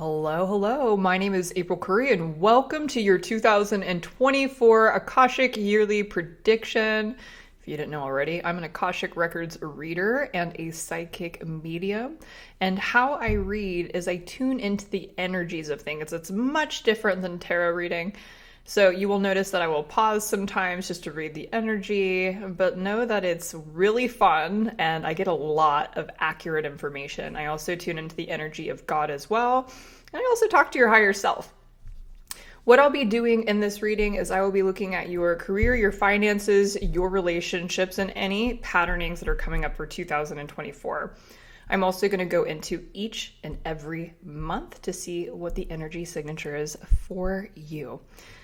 Hello, hello. My name is April Curry, and welcome to your 2024 Akashic Yearly Prediction. If you didn't know already, I'm an Akashic Records reader and a psychic medium. And how I read is I tune into the energies of things. It's much different than tarot reading. So you will notice that I will pause sometimes just to read the energy, but know that it's really fun and I get a lot of accurate information. I also tune into the energy of God as well. And I also talk to your higher self. What I'll be doing in this reading is I will be looking at your career, your finances, your relationships, and any patternings that are coming up for 2024. I'm also going to go into each and every month to see what the energy signature is for you.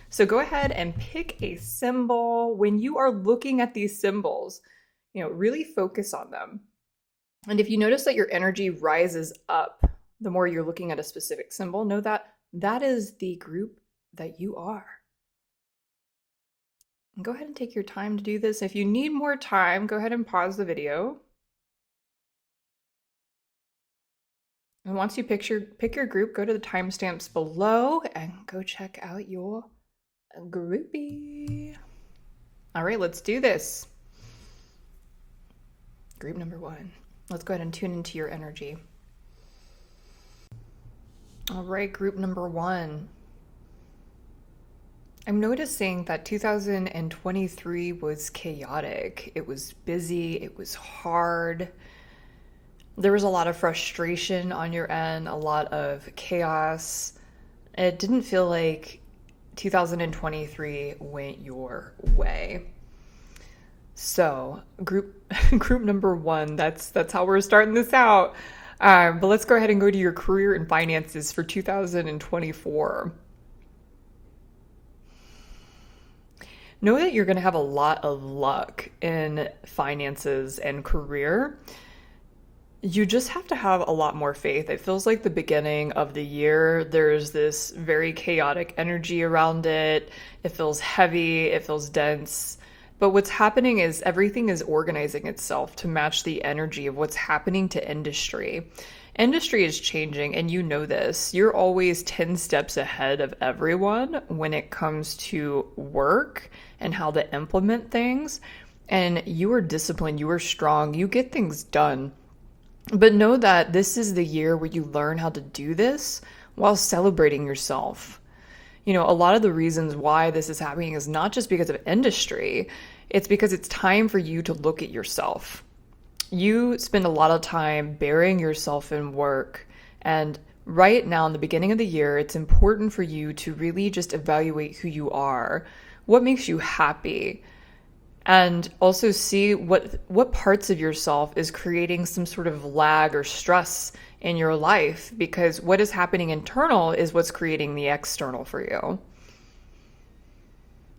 So go ahead and pick a symbol. When you are looking at these symbols, really focus on them. And if you notice that your energy rises up the more you're looking at a specific symbol, know that that is the group that you are. And go ahead and take your time to do this. If you need more time, go ahead and pause the video. And once you pick your group, go to the timestamps below and go check out your groupie. All right, let's do this. Group number 1. Let's go ahead and tune into your energy. All right, group number 1. I'm noticing that 2023 was chaotic. It was busy. It was hard. There was a lot of frustration on your end, a lot of chaos. It didn't feel like 2023 went your way. So group number 1, that's how we're starting this out. But let's go ahead and go to your career and finances for 2024. Know that you're going to have a lot of luck in finances and career. You just have to have a lot more faith. It feels like the beginning of the year, there's this very chaotic energy around it. It feels heavy, it feels dense. But what's happening is everything is organizing itself to match the energy of what's happening to industry. Industry is changing, and you know this. You're always 10 steps ahead of everyone when it comes to work and how to implement things. And you are disciplined, you are strong, you get things done. But know that this is the year where you learn how to do this while celebrating yourself. A lot of the reasons why this is happening is not just because of industry. It's because it's time for you to look at yourself. You spend a lot of time burying yourself in work. And right now, in the beginning of the year, it's important for you to really just evaluate who you are, what makes you happy, and also see what parts of yourself is creating some sort of lag or stress in your life, because what is happening internal is what's creating the external for you.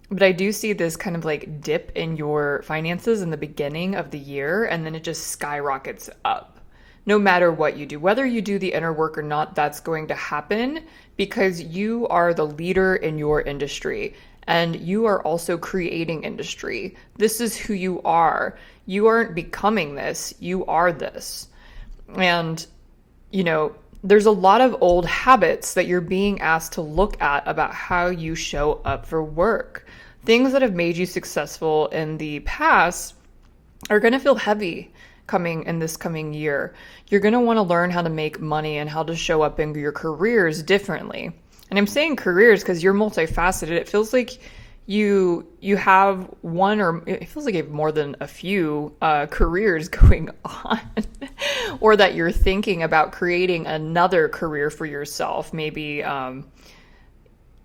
But I do see this kind of like dip in your finances in the beginning of the year, and then it just skyrockets up. No matter what you do, whether you do the inner work or not, that's going to happen because you are the leader in your industry. And you are also creating industry. This is who you are. You aren't becoming this. You are this. And, there's a lot of old habits that you're being asked to look at about how you show up for work. Things that have made you successful in the past are going to feel heavy in this coming year. You're going to want to learn how to make money and how to show up in your careers differently. And I'm saying careers because you're multifaceted. It feels like you have one, or it feels like you have more than a few careers going on, or that you're thinking about creating another career for yourself. Maybe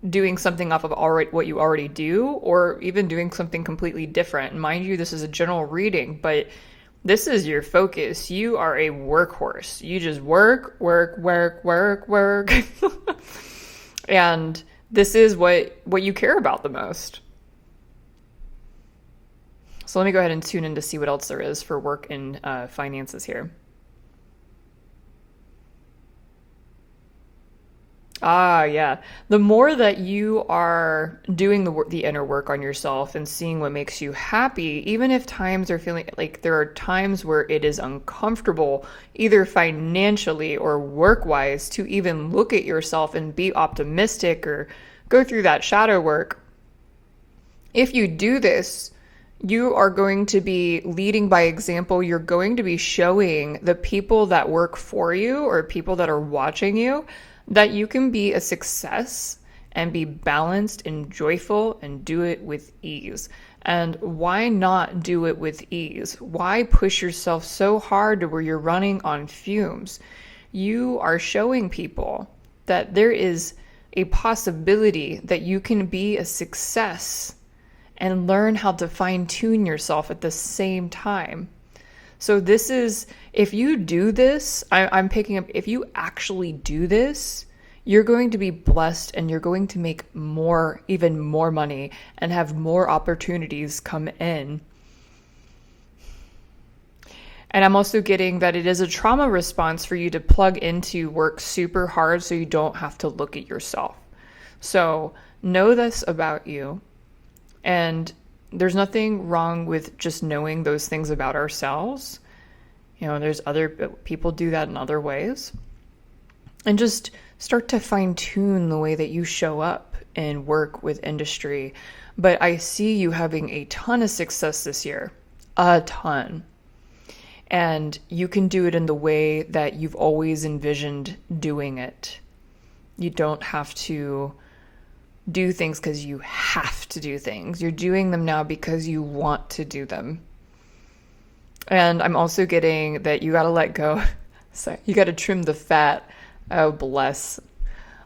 doing something off of what you already do, or even doing something completely different. And mind you, this is a general reading, but this is your focus. You are a workhorse. You just work. And this is what you care about the most. So let me go ahead and tune in to see what else there is for work and finances here. Ah, yeah. The more that you are doing the inner work on yourself and seeing what makes you happy, even if times are feeling like there are times where it is uncomfortable, either financially or work-wise, to even look at yourself and be optimistic or go through that shadow work. If you do this, you are going to be leading by example. You're going to be showing the people that work for you or people that are watching you that you can be a success and be balanced and joyful and do it with ease. And why not do it with ease? Why push yourself so hard to where you're running on fumes? You are showing people that there is a possibility that you can be a success and learn how to fine tune yourself at the same time. So this is, if you do this, I'm picking up, if you actually do this, you're going to be blessed and you're going to make more, even more money and have more opportunities come in. And I'm also getting that it is a trauma response for you to plug into work super hard so you don't have to look at yourself. So know this about you. And there's nothing wrong with just knowing those things about ourselves. You know, there's other people do that in other ways. And just start to fine tune the way that you show up and work with industry. But I see you having a ton of success this year, a ton. And you can do it in the way that you've always envisioned doing it. You don't have to do things because you have to do things. You're doing them now because you want to do them. And I'm also getting that you got to let go. So you got to trim the fat. Oh, bless.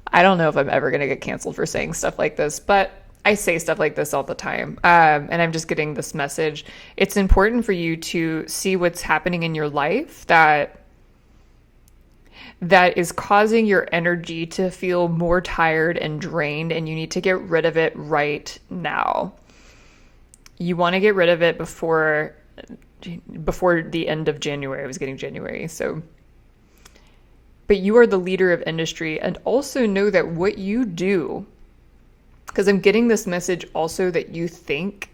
I don't know if I'm ever going to get canceled for saying stuff like this, but I say stuff like this all the time. And I'm just getting this message. It's important for you to see what's happening in your life that is causing your energy to feel more tired and drained, and you need to get rid of it right now. You want to get rid of it before the end of January. I was getting January, so. But you are the leader of industry, and also know that what you do, because I'm getting this message also that you think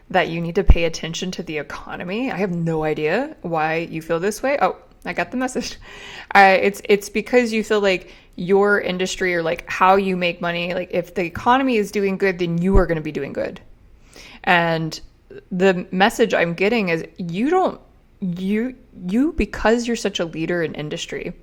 that you need to pay attention to the economy. I have no idea why you feel this way. Oh, I got the message. It's because you feel like your industry or like how you make money, like if the economy is doing good, then you are going to be doing good. And the message I'm getting is you because you're such a leader in industry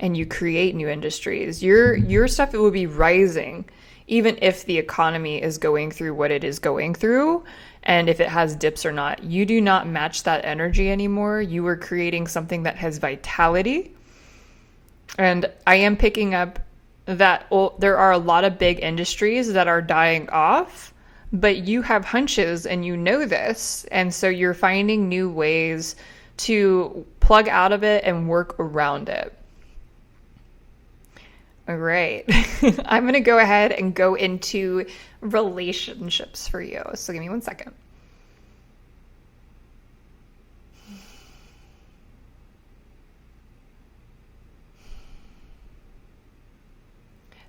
and you create new industries, your stuff will be rising even if the economy is going through what it is going through. And if it has dips or not, you do not match that energy anymore. You are creating something that has vitality. And I am picking up that there are a lot of big industries that are dying off, but you have hunches and you know this. And so you're finding new ways to plug out of it and work around it. All right. I'm going to go ahead and go into relationships for you. So give me 1 second.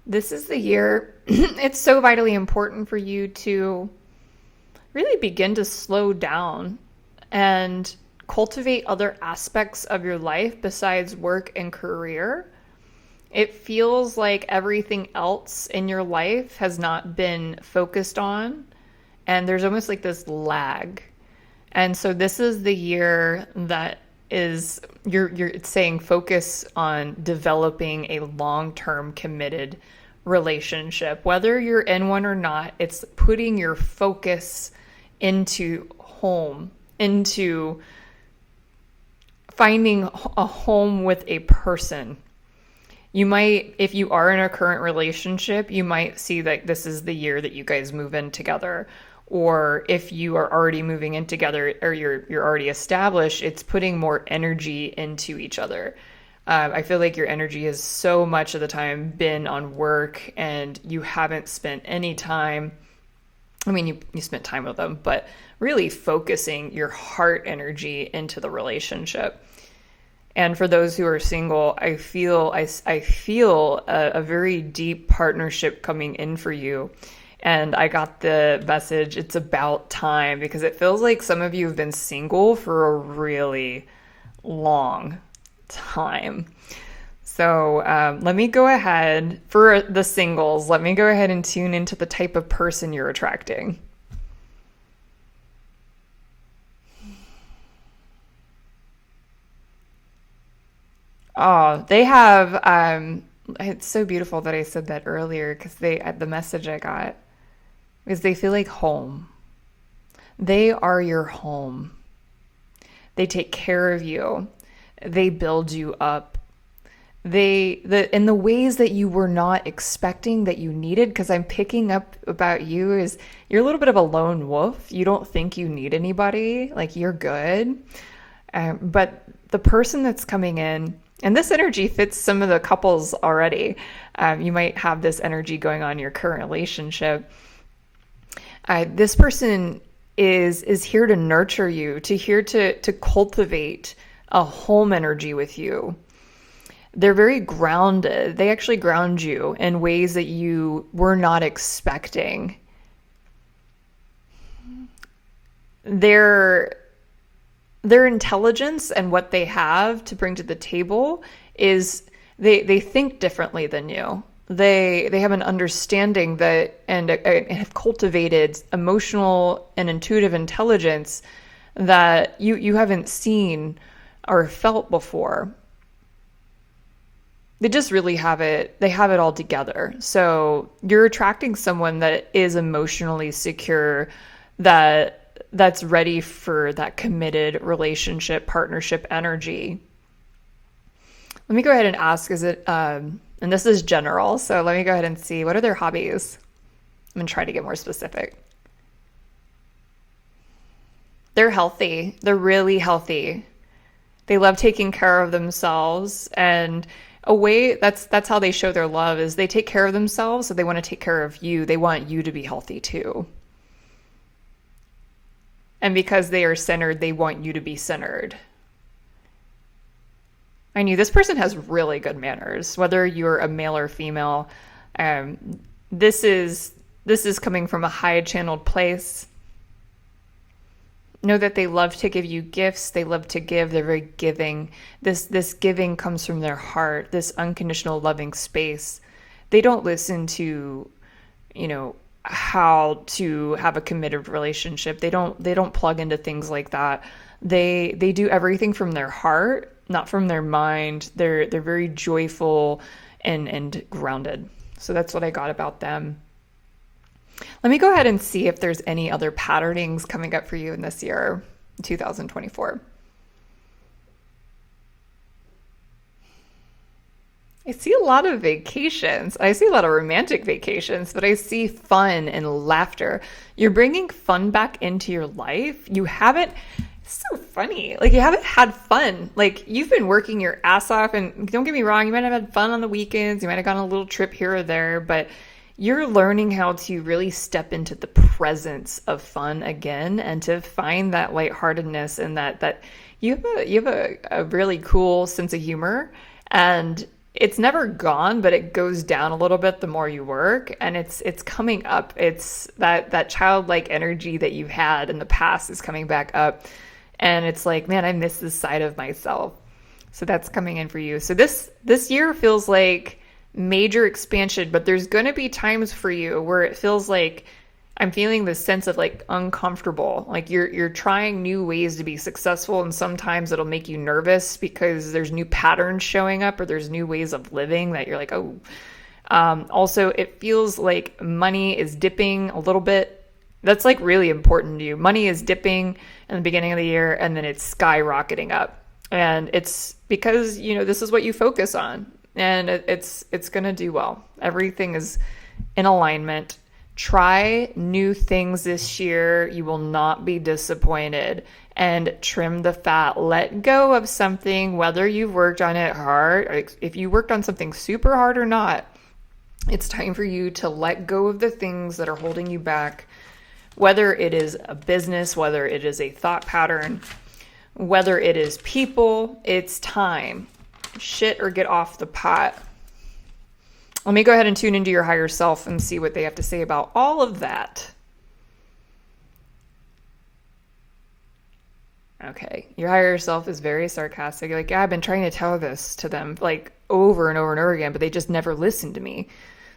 This is the year. It's so vitally important for you to really begin to slow down and cultivate other aspects of your life besides work and career. It feels like everything else in your life has not been focused on, and there's almost like this lag. And so this is the year that is it's saying focus on developing a long-term committed relationship. Whether you're in one or not, it's putting your focus into home, into finding a home with a person. You might, if you are in a current relationship, you might see that this is the year that you guys move in together. Or if you are already moving in together or you're already established, it's putting more energy into each other. I feel like your energy has so much of the time been on work and you haven't spent any time. I mean, you spent time with them, but really focusing your heart energy into the relationship. And for those who are single, I feel a very deep partnership coming in for you. And I got the message, it's about time, because it feels like some of you have been single for a really long time. So let me go ahead, for the singles, let me go ahead and tune into the type of person you're attracting. Oh, they have, it's so beautiful that I said that earlier because the message I got is they feel like home. They are your home. They take care of you. They build you up. In the ways that you were not expecting that you needed, because I'm picking up about you is you're a little bit of a lone wolf. You don't think you need anybody. Like you're good. But the person that's coming in, and this energy fits some of the couples already. You might have this energy going on in your current relationship. This person is here to nurture you, to cultivate a home energy with you. They're very grounded. They actually ground you in ways that you were not expecting. Their intelligence and what they have to bring to the table is they think differently than you. They have an understanding that and have cultivated emotional and intuitive intelligence that you haven't seen or felt before. They just really have it. They have it all together. So you're attracting someone that is emotionally secure, that's ready for that committed relationship, partnership energy. Let me go ahead and ask, is it, and this is general, so let me go ahead and see, what are their hobbies? I'm going to try to get more specific. They're healthy. They're really healthy. They love taking care of themselves, and a way that's how they show their love is they take care of themselves, so they want to take care of you. They want you to be healthy too. And because they are centered, they want you to be centered. I knew this person has really good manners, whether you're a male or female. This is coming from a high channeled place. Know that they love to give you gifts. They love to give. They're very giving. This giving comes from their heart, this unconditional loving space. They don't listen to, how to have a committed relationship. They don't plug into things like that. They do everything from their heart, not from their mind. They're very joyful and grounded. So that's what I got about them. Let me go ahead and see if there's any other patternings coming up for you in this year, 2024. I see a lot of vacations. I see a lot of romantic vacations, but I see fun and laughter. You're bringing fun back into your life. You haven't, it's so funny. Like you haven't had fun. Like you've been working your ass off, and don't get me wrong, you might have had fun on the weekends. You might have gone on a little trip here or there, but you're learning how to really step into the presence of fun again and to find that lightheartedness and that you have a really cool sense of humor, and it's never gone, but it goes down a little bit the more you work, and it's coming up. It's that childlike energy that you've had in the past is coming back up, and it's like, man, I miss this side of myself. So that's coming in for you. So this year feels like major expansion, but there's going to be times for you where it feels like I'm feeling this sense of like uncomfortable, like you're trying new ways to be successful, and sometimes it'll make you nervous because there's new patterns showing up or there's new ways of living that you're like, oh. Also, it feels like money is dipping a little bit. That's like really important to you. Money is dipping in the beginning of the year, and then it's skyrocketing up, and it's because this is what you focus on. And it's going to do well. Everything is in alignment. Try new things this year. You will not be disappointed. And trim the fat. Let go of something, whether you've worked on it hard, or if you worked on something super hard or not. It's time for you to let go of the things that are holding you back, whether it is a business, whether it is a thought pattern, Whether it is people, it's time. Shit or get off the pot. Let me go ahead and tune into your higher self and see what they have to say about all of that. Okay, your higher self is very sarcastic. Like, yeah, I've been trying to tell this to them like over and over and over again, but they just never listen to me.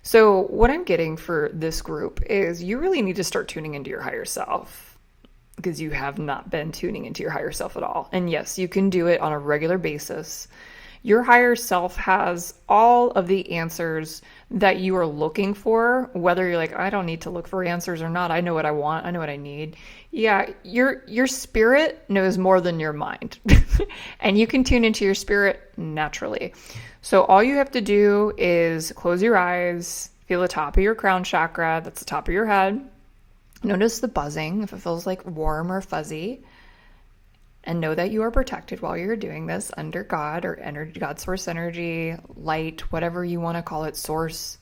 So what I'm getting for this group is you really need to start tuning into your higher self, because you have not been tuning into your higher self at all. And yes, you can do it on a regular basis. Your higher self has all of the answers that you are looking for, whether you're like, I don't need to look for answers or not. I know what I want. I know what I need. Yeah, your spirit knows more than your mind. And you can tune into your spirit naturally. So all you have to do is close your eyes, feel the top of your crown chakra. That's the top of your head. Notice the buzzing, if it feels like warm or fuzzy. And know that you are protected while you're doing this under God or energy, God source energy, light, whatever you want to call it, source.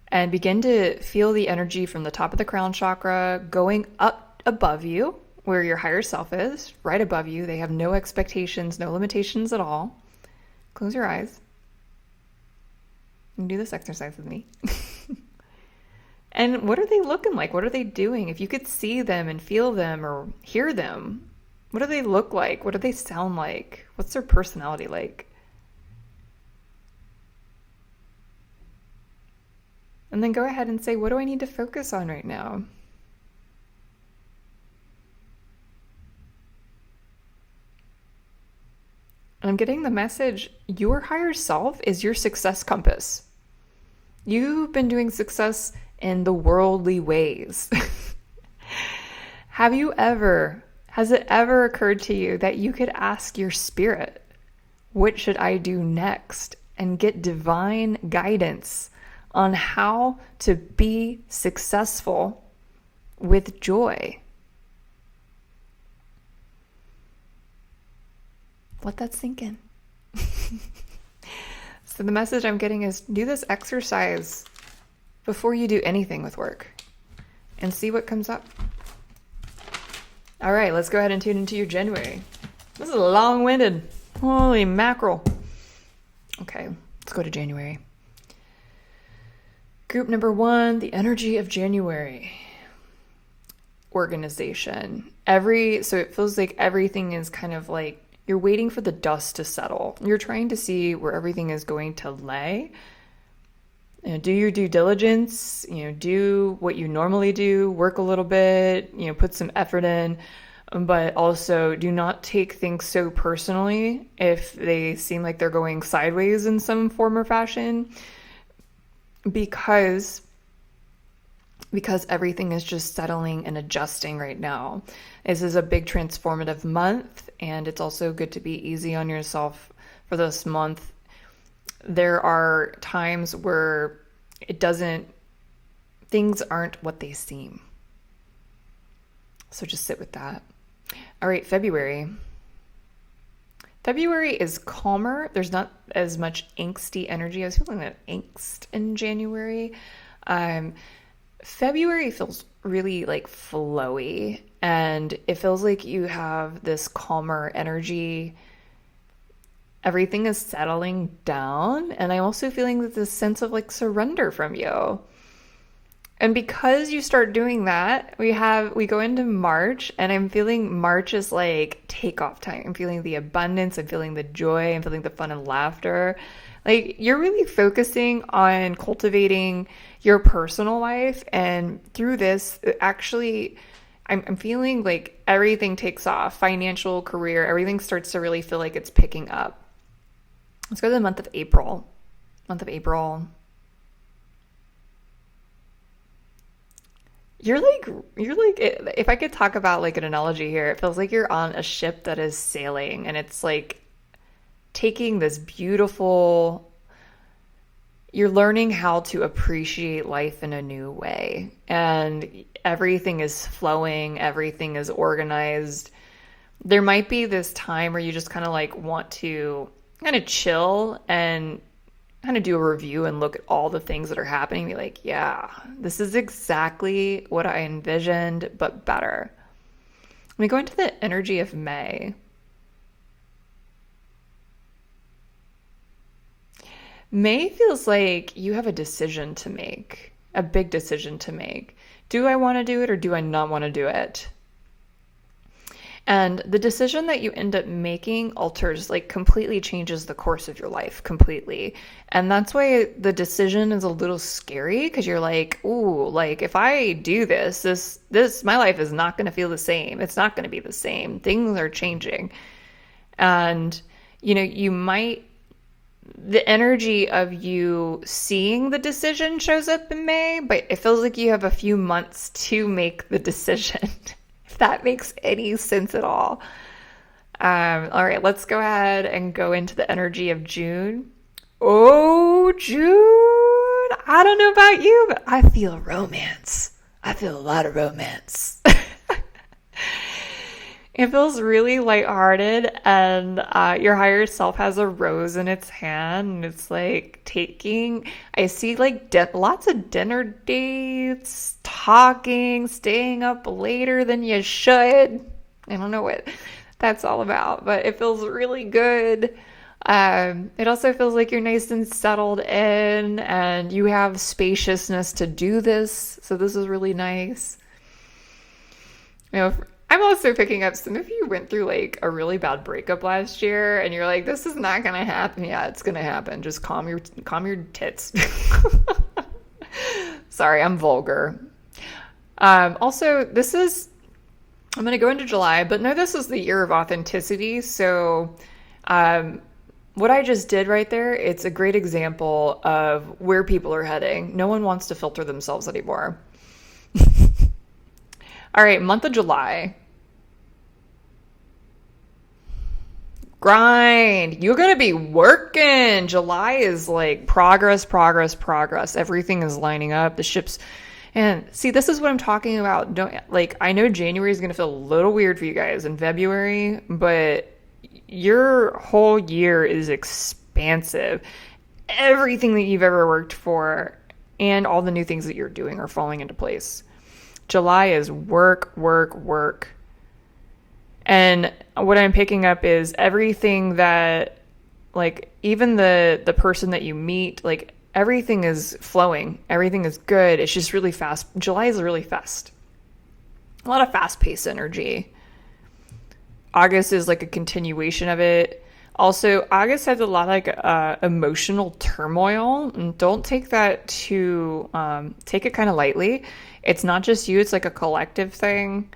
And begin to feel the energy from the top of the crown chakra going up above you, where your higher self is, right above you. They have no expectations, no limitations at all. Close your eyes. And do this exercise with me. And what are they looking like? What are they doing? If you could see them and feel them or hear them, what do they look like? What do they sound like? What's their personality like? And then go ahead and say, what do I need to focus on right now? I'm getting the message, your higher self is your success compass. You've been doing success in the worldly ways. Has it ever occurred to you that you could ask your spirit, what should I do next? And get divine guidance on how to be successful with joy? Let that sink in. So the message I'm getting is do this exercise before you do anything with work and see what comes up. All right, let's go ahead and tune into your January. This is long-winded. Holy mackerel. Okay, let's go to January. Group number 1, the energy of January. Organization. So it feels like everything is kind of like you're waiting for the dust to settle. You're trying to see where everything is going to lay. Do your due diligence, do what you normally do, work a little bit, put some effort in, but also do not take things so personally if they seem like they're going sideways in some form or fashion, because everything is just settling and adjusting right now. This is a big transformative month, and it's also good to be easy on yourself for this month. There are times where things aren't what they seem. So just sit with that. All right, February. February is calmer. There's not as much angsty energy. I was feeling that angst in January. February feels really like flowy, and it feels like you have this calmer energy. Everything is settling down, and I'm also feeling this sense of like surrender from you. And because you start doing that, we go into March, and I'm feeling March is like takeoff time. I'm feeling the abundance, I'm feeling the joy, I'm feeling the fun and laughter. Like, you're really focusing on cultivating your personal life, and through this, actually, I'm feeling like everything takes off. Financial, career, everything starts to really feel like it's picking up. Let's go to the month of April. You're like, if I could talk about like an analogy here, it feels like you're on a ship that is sailing, and it's like taking this beautiful, you're learning how to appreciate life in a new way, and everything is flowing, everything is organized. There might be this time where you just kind of like want to kind of chill and kind of do a review and look at all the things that are happening and be like, yeah, this is exactly what I envisioned, but better. We go into the energy of May. May feels like you have a decision to make, a big decision to make. Do I want to do it or do I not want to do it? And the decision that you end up making alters, like completely changes the course of your life completely. And that's why the decision is a little scary because you're like, ooh, like if I do this, my life is not going to feel the same. It's not going to be the same. Things are changing. And, you might, the energy of you seeing the decision shows up in May, but it feels like you have a few months to make the decision. If that makes any sense at all. All right, let's go ahead and go into the energy of June. Oh, June! I don't know about you, but I feel romance. I feel a lot of romance. It feels really lighthearted, and your higher self has a rose in its hand, and it's like I see like lots of dinner dates, talking, staying up later than you should. I don't know what that's all about, but it feels really good. It also feels like you're nice and settled in, and you have spaciousness to do this, so this is really nice. I'm also picking up some of you went through like a really bad breakup last year and you're like, this is not going to happen. Yeah, it's going to happen. Just calm your tits. Sorry, I'm vulgar. Also, I'm going to go into July, but no, this is the year of authenticity. So, what I just did right there, it's a great example of where people are heading. No one wants to filter themselves anymore. All right, month of July. Grind. You're going to be working. July is like progress. Everything is lining up. The ships. And see, this is what I'm talking about. I know January is going to feel a little weird for you guys in February, but your whole year is expansive. Everything that you've ever worked for and all the new things that you're doing are falling into place. July is work. And what I'm picking up is everything that, like, even the person that you meet, like, everything is flowing. Everything is good. It's just really fast. July is really fast. A lot of fast-paced energy. August is like a continuation of it. Also, August has a lot of like emotional turmoil. And don't take that take it kind of lightly. It's not just you. It's like a collective thing.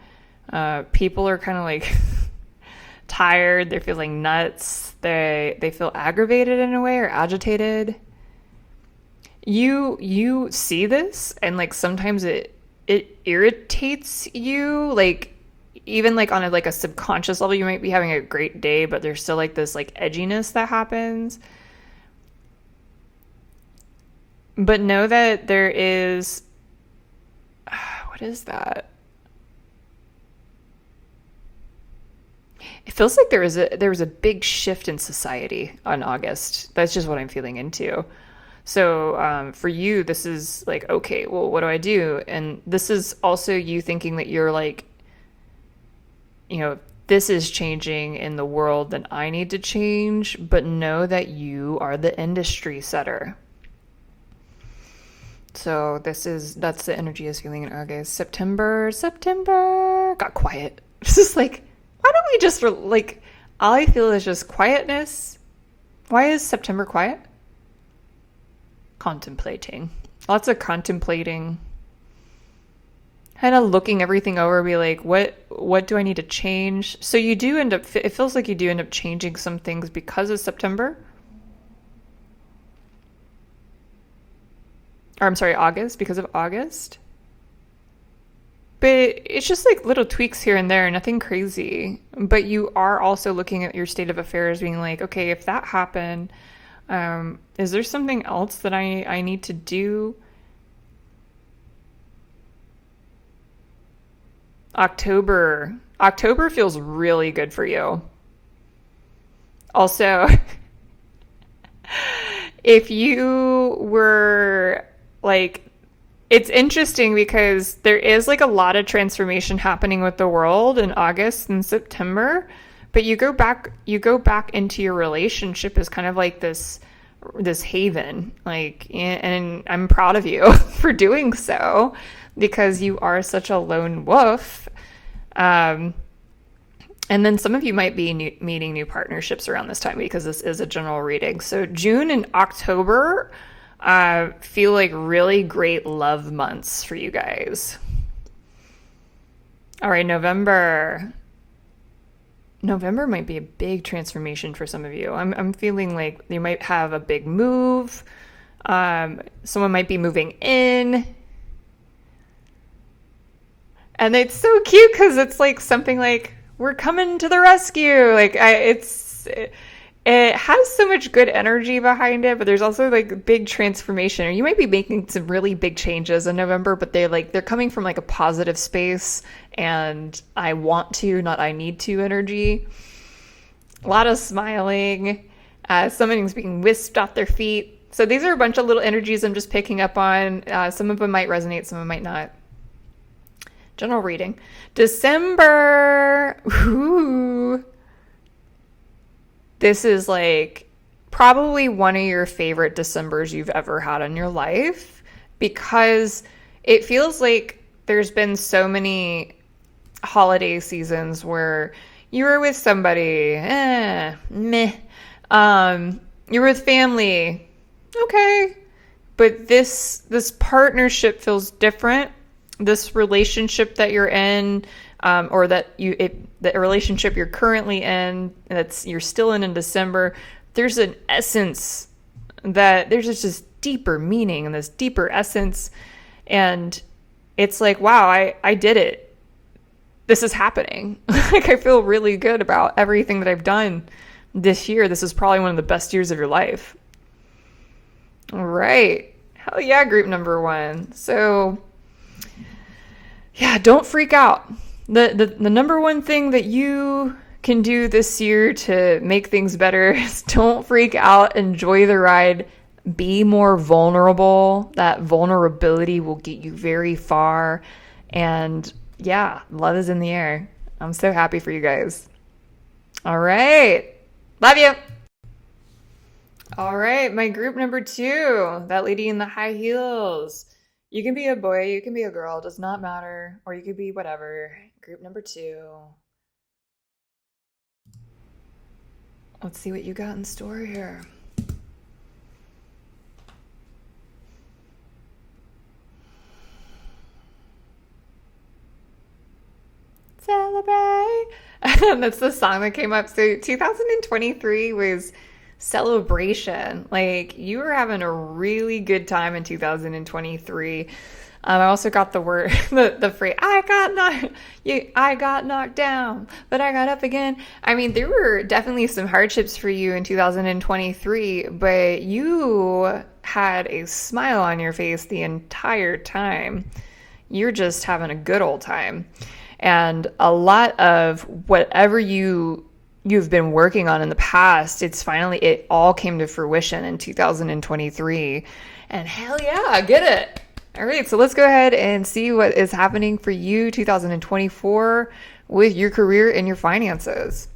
People are kind of like tired. They're feeling nuts. They feel aggravated in a way or agitated. You see this and like sometimes it irritates you. Like even like on a subconscious level, you might be having a great day, but there's still like this like edginess that happens. But know that there is, what is that? It feels like there was a big shift in society on August. That's just what I'm feeling into. So for you, this is like, okay, well, what do I do? And this is also you thinking that you're like, this is changing in the world, then I need to change, but know that you are the industry setter. So that's the energy is feeling in August. September got quiet. It's just like, why don't we just all I feel is just quietness. Why is September quiet? Contemplating. Lots of contemplating. Kind of looking everything over, be like, what do I need to change? So you do it feels like you do end up changing some things because of September. Or I'm sorry, August, because of August. But it's just like little tweaks here and there, nothing crazy. But you are also looking at your state of affairs being like, okay, if that happened, is there something else that I need to do? October feels really good for you. Also, if you were like It's interesting because there is like a lot of transformation happening with the world in August and September, but you go back into your relationship as kind of like this haven, like, and I'm proud of you for doing so because you are such a lone wolf. Um, and then some of you might be meeting new partnerships around this time because this is a general reading. So June and October feel like really great love months for you guys. All right, November. November might be a big transformation for some of you. I'm feeling like you might have a big move. Someone might be moving in. And it's so cute because it's like something like, we're coming to the rescue. Like, it has so much good energy behind it, but there's also like big transformation. Or you might be making some really big changes in November, but they're coming from like a positive space and I want to, not I need to energy. A lot of smiling. Something's being whisked off their feet. So these are a bunch of little energies I'm just picking up on. Some of them might resonate, some of them might not. General reading. December. Ooh. This is like probably one of your favorite Decembers you've ever had in your life because it feels like there's been so many holiday seasons where you were with somebody, meh. You're with family, okay. But this partnership feels different. This relationship that you're in, or the relationship you're currently in, you're still in December, there's an essence that there's just this deeper meaning and this deeper essence. And it's like, wow, I did it. This is happening. Like, I feel really good about everything that I've done this year. This is probably one of the best years of your life. All right. Hell yeah, group number 1. So yeah, don't freak out. The number one thing that you can do this year to make things better is don't freak out. Enjoy the ride. Be more vulnerable. That vulnerability will get you very far. And yeah, love is in the air. I'm so happy for you guys. All right. Love you. All right, my group number 2, that lady in the high heels. You can be a boy, you can be a girl, does not matter. Or you could be whatever. Group number 2. Let's see what you got in store here. Celebrate. That's the song that came up. So 2023 was celebration. Like, you were having a really good time in 2023. I also got the word, the phrase, I got knocked down, but I got up again. I mean, there were definitely some hardships for you in 2023, but you had a smile on your face the entire time. You're just having a good old time. And a lot of whatever you've been working on in the past, it all came to fruition in 2023. And hell yeah, get it. All right, so let's go ahead and see what is happening for you 2024 with your career and your finances.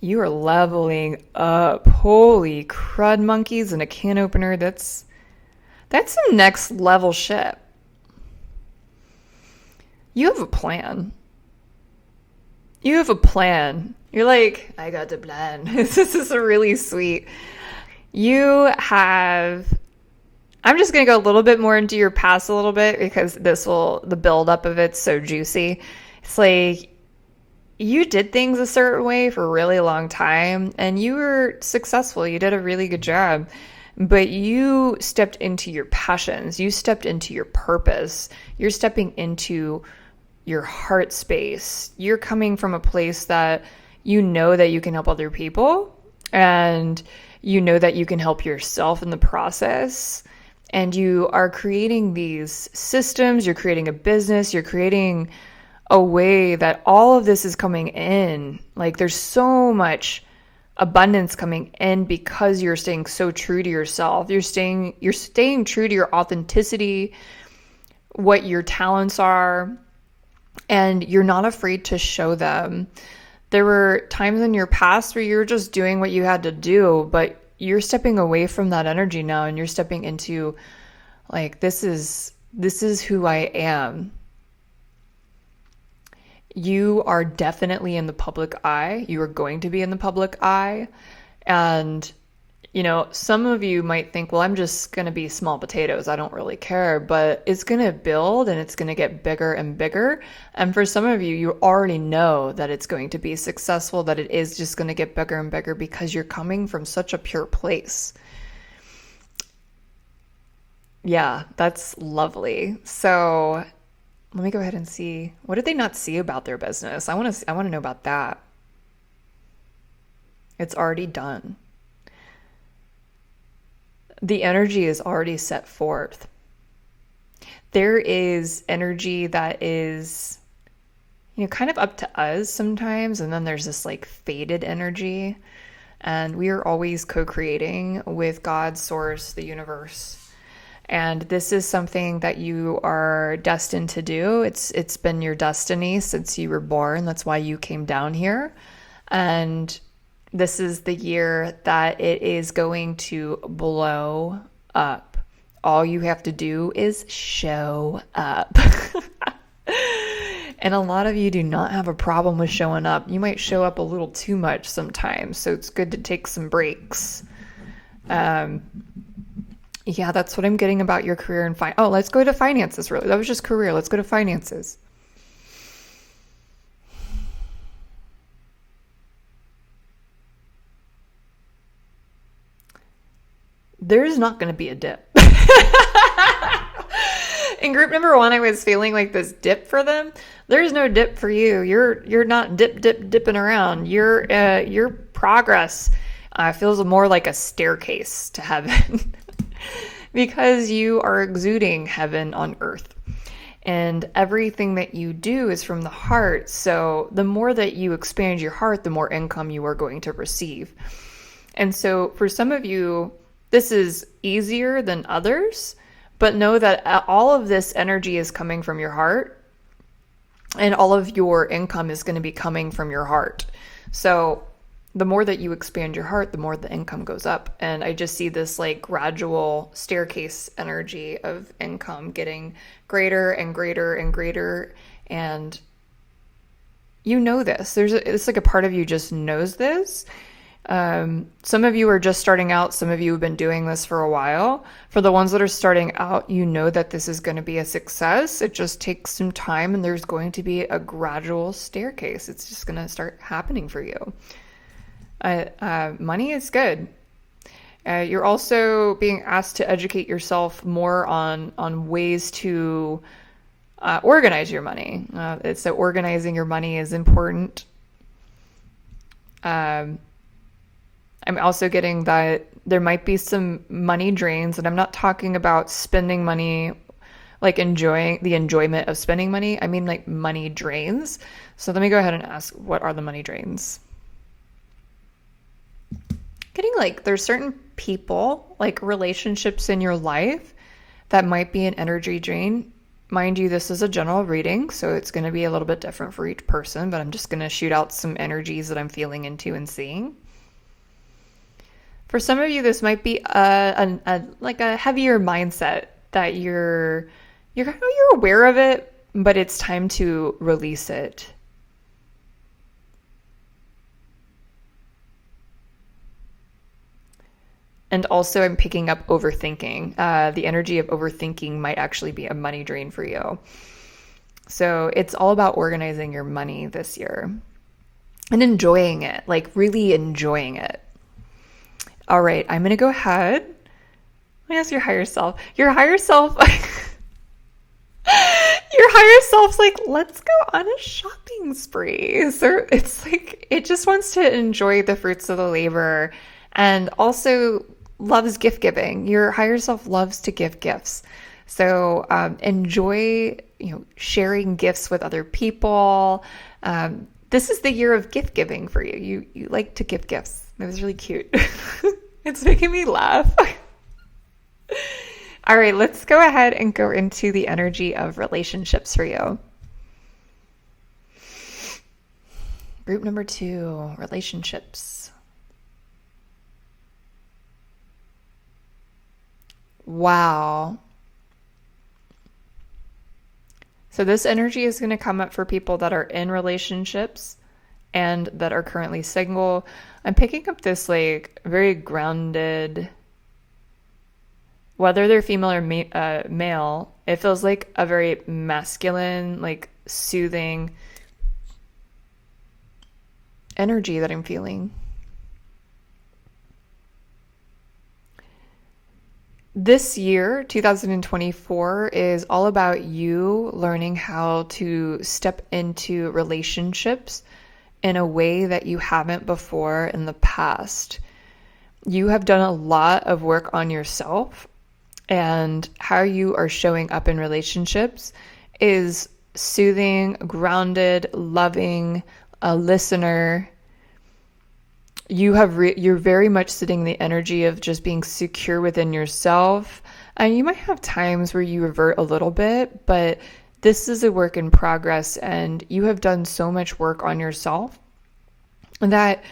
You are leveling up. Holy crud monkeys and a can opener. That's some next level shit. You have a plan. You have a plan. You're like, I got the plan. This is really sweet. I'm just going to go a little bit more into your past a little bit because the build up of it's so juicy. It's like, you did things a certain way for a really long time and you were successful. You did a really good job, but you stepped into your passions. You stepped into your purpose. You're stepping into your heart space. You're coming from a place that you know that you can help other people and you know that you can help yourself in the process. And you are creating these systems, you're creating a business, you're creating a way that all of this is coming in. Like, there's so much abundance coming in because you're staying so true to yourself. You're staying true to your authenticity, what your talents are, and you're not afraid to show them. There were times in your past where you were just doing what you had to do, but you're stepping away from that energy now and you're stepping into like this is who I am. You are definitely in the public eye. You are going to be in the public eye. And, some of you might think, well, I'm just going to be small potatoes. I don't really care. But it's going to build and it's going to get bigger and bigger. And for some of you, you already know that it's going to be successful, that it is just going to get bigger and bigger because you're coming from such a pure place. Yeah, that's lovely. So let me go ahead and see. What did they not see about their business? I want to know about that. It's already done. The energy is already set forth. There is energy that is, kind of up to us sometimes, and then there's this like faded energy, and we are always co-creating with God, Source, the universe. And this is something that you are destined to do. It's been your destiny since you were born. That's why you came down here. And this is the year that it is going to blow up. All you have to do is show up. And a lot of you do not have a problem with showing up. You might show up a little too much sometimes. So it's good to take some breaks. Yeah, that's what I'm getting about your career and Oh, let's go to finances, really. That was just career. Let's go to finances. There's not going to be a dip. In group number 1, I was feeling like this dip for them. There's no dip for you. You're not dipping around. Your progress feels more like a staircase to heaven. Because you are exuding heaven on earth. And everything that you do is from the heart. So the more that you expand your heart, the more income you are going to receive. And so for some of you, this is easier than others, but know that all of this energy is coming from your heart, and all of your income is going to be coming from your heart. So the more that you expand your heart, the more the income goes up. And I just see this like gradual staircase energy of income getting greater and greater and greater. And you know this. It's like a part of you just knows this. Some of you are just starting out. Some of you have been doing this for a while. For the ones that are starting out, you know that this is going to be a success. It just takes some time, and there's going to be a gradual staircase. It's just going to start happening for you. Money is good. You're also being asked to educate yourself more on ways to organize your money. So organizing your money is important. I'm also getting that there might be some money drains, and I'm not talking about spending money, like enjoying the enjoyment of spending money. I mean like money drains. So let me go ahead and ask, what are the money drains? Getting like there's certain people, like relationships in your life that might be an energy drain. Mind you, this is a general reading, so it's going to be a little bit different for each person, but I'm just going to shoot out some energies that I'm feeling into and seeing. For some of you, this might be like a heavier mindset that you're aware of it, but it's time to release it. And also I'm picking up overthinking. The energy of overthinking might actually be a money drain for you. So it's all about organizing your money this year and enjoying it, like really enjoying it. All right, I'm going to go ahead. Let me ask your higher self. Your higher self's like, let's go on a shopping spree. So it's like, it just wants to enjoy the fruits of the labor, and also loves gift giving. Your higher self loves to give gifts. So enjoy, sharing gifts with other people. This is the year of gift giving for you. You like to give gifts. It was really cute. It's making me laugh. All right, let's go ahead and go into the energy of relationships for you. Group number 2, relationships. Wow. So this energy is going to come up for people that are in relationships and that are currently single. I'm picking up this like very grounded, whether they're female or male, it feels like a very masculine, like soothing energy that I'm feeling. This year, 2024, is all about you learning how to step into relationships in a way that you haven't before in the past. You have done a lot of work on yourself, and how you are showing up in relationships is soothing, grounded, loving, a listener. You're very much sitting the energy of just being secure within yourself. And you might have times where you revert a little bit, but this is a work in progress, and you have done so much work on yourself that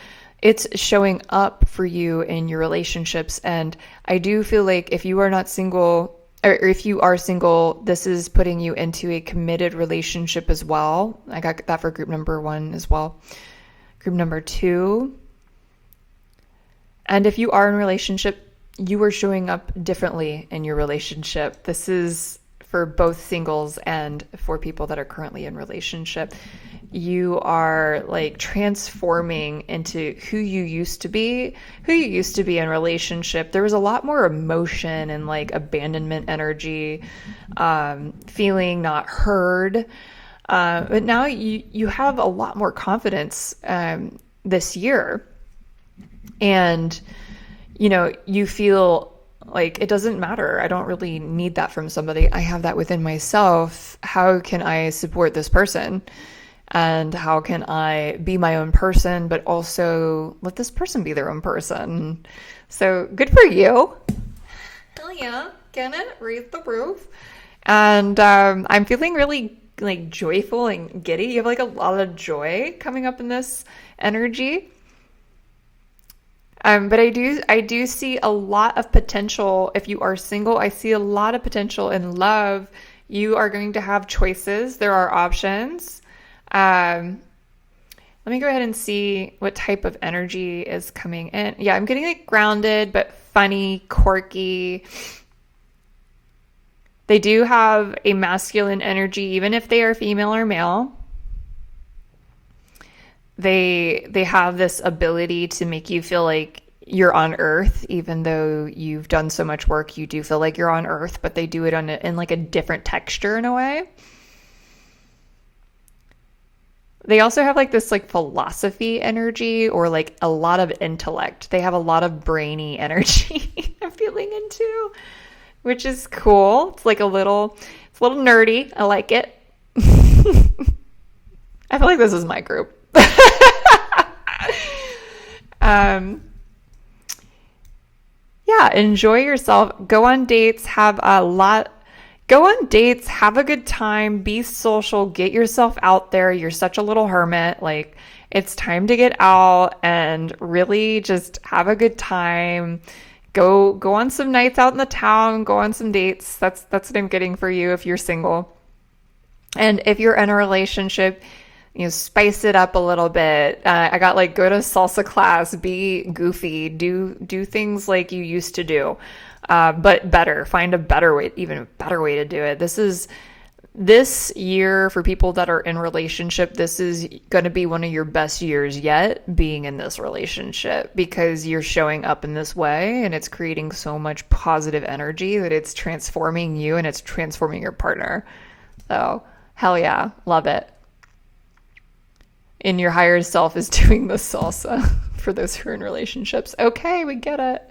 it's showing up for you in your relationships. And I do feel like if you are not single, or if you are single, this is putting you into a committed relationship as well. I got that for group number 1 as well. Group number 2. And if you are in a relationship, you are showing up differently in your relationship. This is for both singles and for people that are currently in relationship. You are like transforming into who you used to be in relationship. There was a lot more emotion and like abandonment energy, feeling not heard. But now you have a lot more confidence this year. And, you feel like it doesn't matter. I don't really need that from somebody. I have that within myself. How can I support this person? And how can I be my own person, but also let this person be their own person? So good for you. Hell yeah. Can it? Raise the roof. And I'm feeling really like joyful and giddy. You have like a lot of joy coming up in this energy. But I do see a lot of potential. If you are single, I see a lot of potential in love. You are going to have choices. There are options. Let me go ahead and see what type of energy is coming in. Yeah, I'm getting like grounded, but funny, quirky. They do have a masculine energy, even if they are female or male. They have this ability to make you feel like you're on Earth, even though you've done so much work. You do feel like you're on Earth, but they do it in like a different texture in a way. They also have like this like philosophy energy, or like a lot of intellect. They have a lot of brainy energy I'm feeling into, which is cool. It's a little nerdy. I like it. I feel like this is my group. Yeah, enjoy yourself. Go on dates, have a good time, be social, get yourself out there. You're such a little hermit. Like, it's time to get out and really just have a good time. Go on some nights out in the town, go on some dates. That's what I'm getting for you if you're single. And if you're in a relationship, spice it up a little bit. I got like, go to salsa class, be goofy, do things like you used to do, but better. Find even a better way to do it. This year for people that are in relationship, this is going to be one of your best years yet being in this relationship, because you're showing up in this way and it's creating so much positive energy that it's transforming you and it's transforming your partner. So hell yeah, love it. And your higher self is doing the salsa for those who are in relationships. Okay, we get it.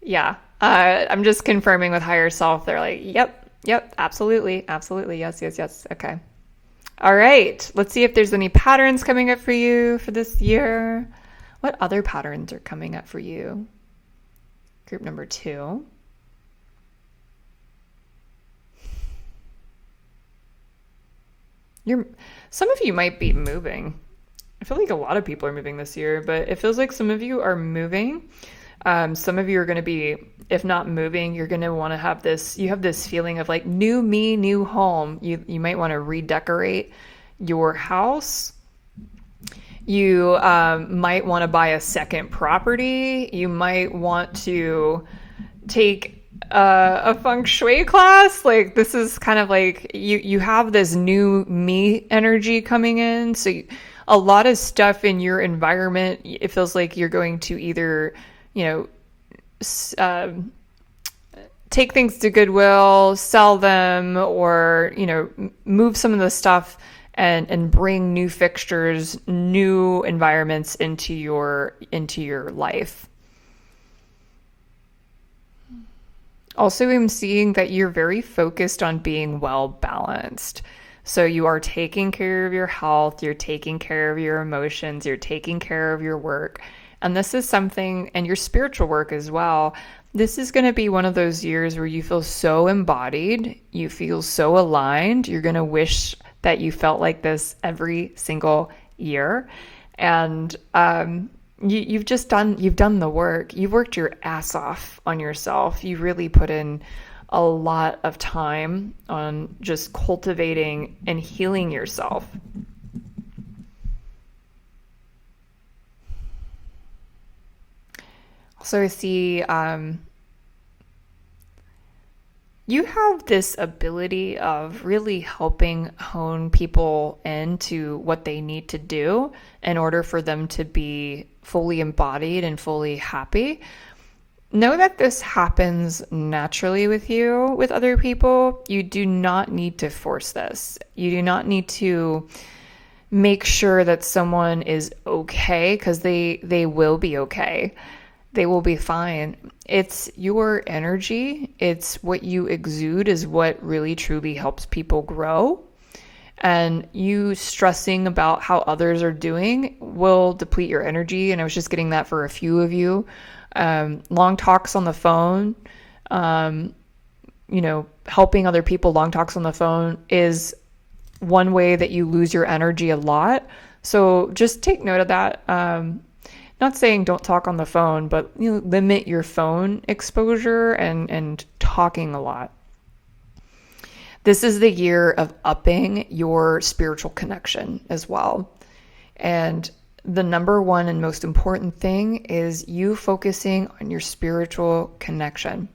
Yeah, I'm just confirming with higher self. They're like, yep, absolutely, yes. Okay. All right, let's see if there's any patterns coming up for you for this year. What other patterns are coming up for you? Group number 2. Some of you might be moving. I feel like a lot of people are moving this year, but it feels like some of you are moving. Some of you are going to be, if not moving, you're going to want to have this, you have this feeling of like new me, new home. You might want to redecorate your house. You might want to buy a second property. You might want to take a feng shui class. Like this is kind of like you have this new me energy coming in. So a lot of stuff in your environment, it feels like you're going to either, take things to Goodwill, sell them, or, move some of the stuff and bring new fixtures, new environments into your life. Also, I'm seeing that you're very focused on being well balanced. So you are taking care of your health, you're taking care of your emotions, you're taking care of your work. And this is something, and your spiritual work as well. This is going to be one of those years where you feel so embodied, you feel so aligned. You're going to wish that you felt like this every single year. And you've done the work. You've worked your ass off on yourself. You really put in a lot of time on just cultivating and healing yourself. So I see you have this ability of really helping hone people into what they need to do in order for them to be fully embodied and fully happy. Know that this happens naturally with you, with other people. You do not need to force this. You do not need to make sure that someone is okay, because they will be okay. They will be fine. It's your energy. It's what you exude is what really truly helps people grow. And you stressing about how others are doing will deplete your energy. And I was just getting that for a few of you. Long talks on the phone, helping other people, long talks on the phone is one way that you lose your energy a lot. So just take note of that. Not saying don't talk on the phone, but limit your phone exposure and talking a lot. This is the year of upping your spiritual connection as well. And the number one and most important thing is you focusing on your spiritual connection.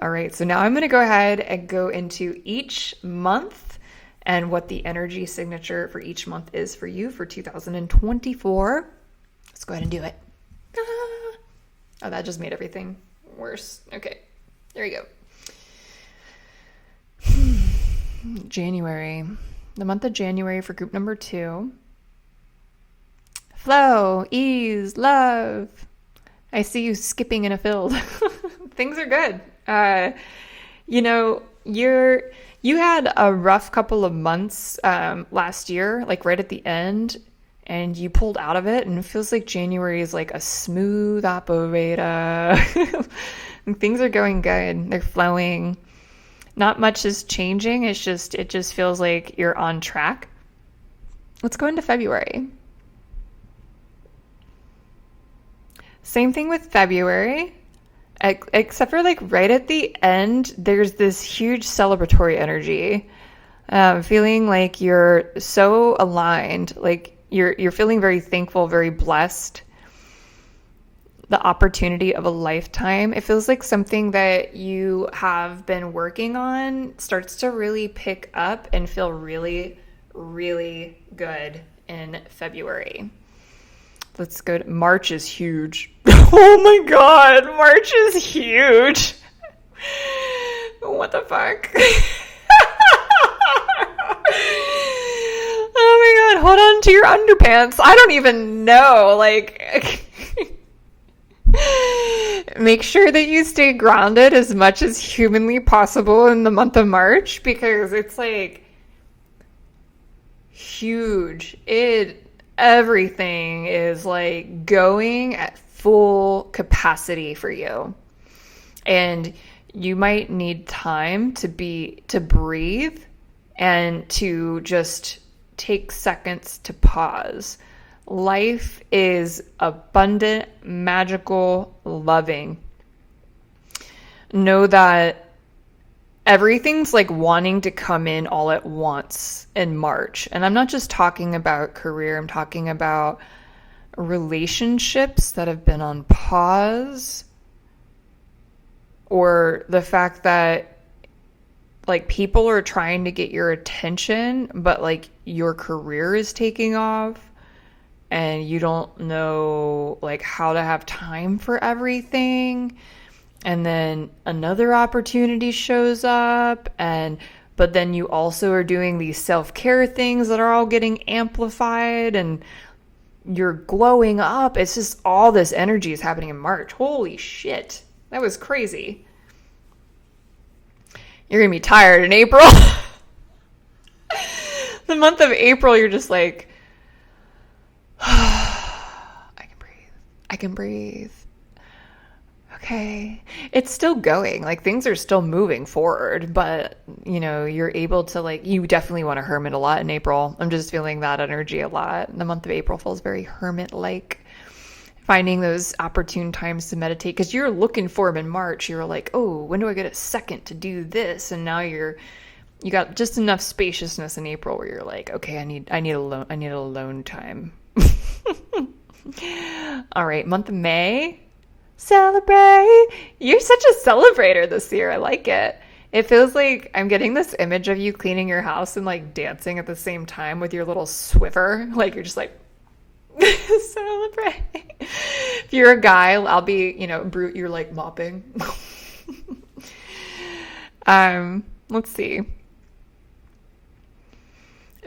All right, so now I'm going to go ahead and go into each month and what the energy signature for each month is for you for 2024. Let's go ahead and do it. Oh, that just made everything worse. Okay, there you go. January. The month of January for group number 2. Flow, ease, love. I see you skipping in a field. Things are good. You had a rough couple of months last year, like right at the end, and you pulled out of it, and it feels like January is like a smooth operator. Things are going good. They're flowing. Not much is changing. It just feels like you're on track. Let's go into February. Same thing with February. Except for like right at the end, there's this huge celebratory energy. Feeling like you're so aligned, like you're feeling very thankful, very blessed. The opportunity of a lifetime. It feels like something that you have been working on starts to really pick up and feel really, really good in February. Let's go to March is huge. Oh my God, March is huge. What the fuck? Oh my God, hold on to your underpants. I don't even know. Make sure that you stay grounded as much as humanly possible in the month of March, because it's like huge. Everything is like going at full capacity for you. And you might need time to breathe and to just take seconds to pause. Life is abundant, magical, loving. Know that everything's like wanting to come in all at once in March. And I'm not just talking about career, I'm talking about relationships that have been on pause, or the fact that like people are trying to get your attention, but like your career is taking off and you don't know like how to have time for everything. And then another opportunity shows up, but then you also are doing these self-care things that are all getting amplified and you're glowing up. It's just all this energy is happening in March. Holy shit. That was crazy. You're going to be tired in April. The month of April, you're just like, I can breathe. I can breathe. Okay. It's still going. Like things are still moving forward, but you're able to like, you definitely want to hermit a lot in April. I'm just feeling that energy a lot. The month of April feels very hermit-like. Finding those opportune times to meditate, because you're looking for them in March. You're like, oh, when do I get a second to do this? And now you got just enough spaciousness in April where you're like, okay, I need alone time. All right, month of May. Celebrate. You're such a celebrator this year. I like it. It feels like I'm getting this image of you cleaning your house and like dancing at the same time with your little swiver. Like you're just like, celebrate. If you're a guy, I'll be, brute, you're like mopping. Let's see.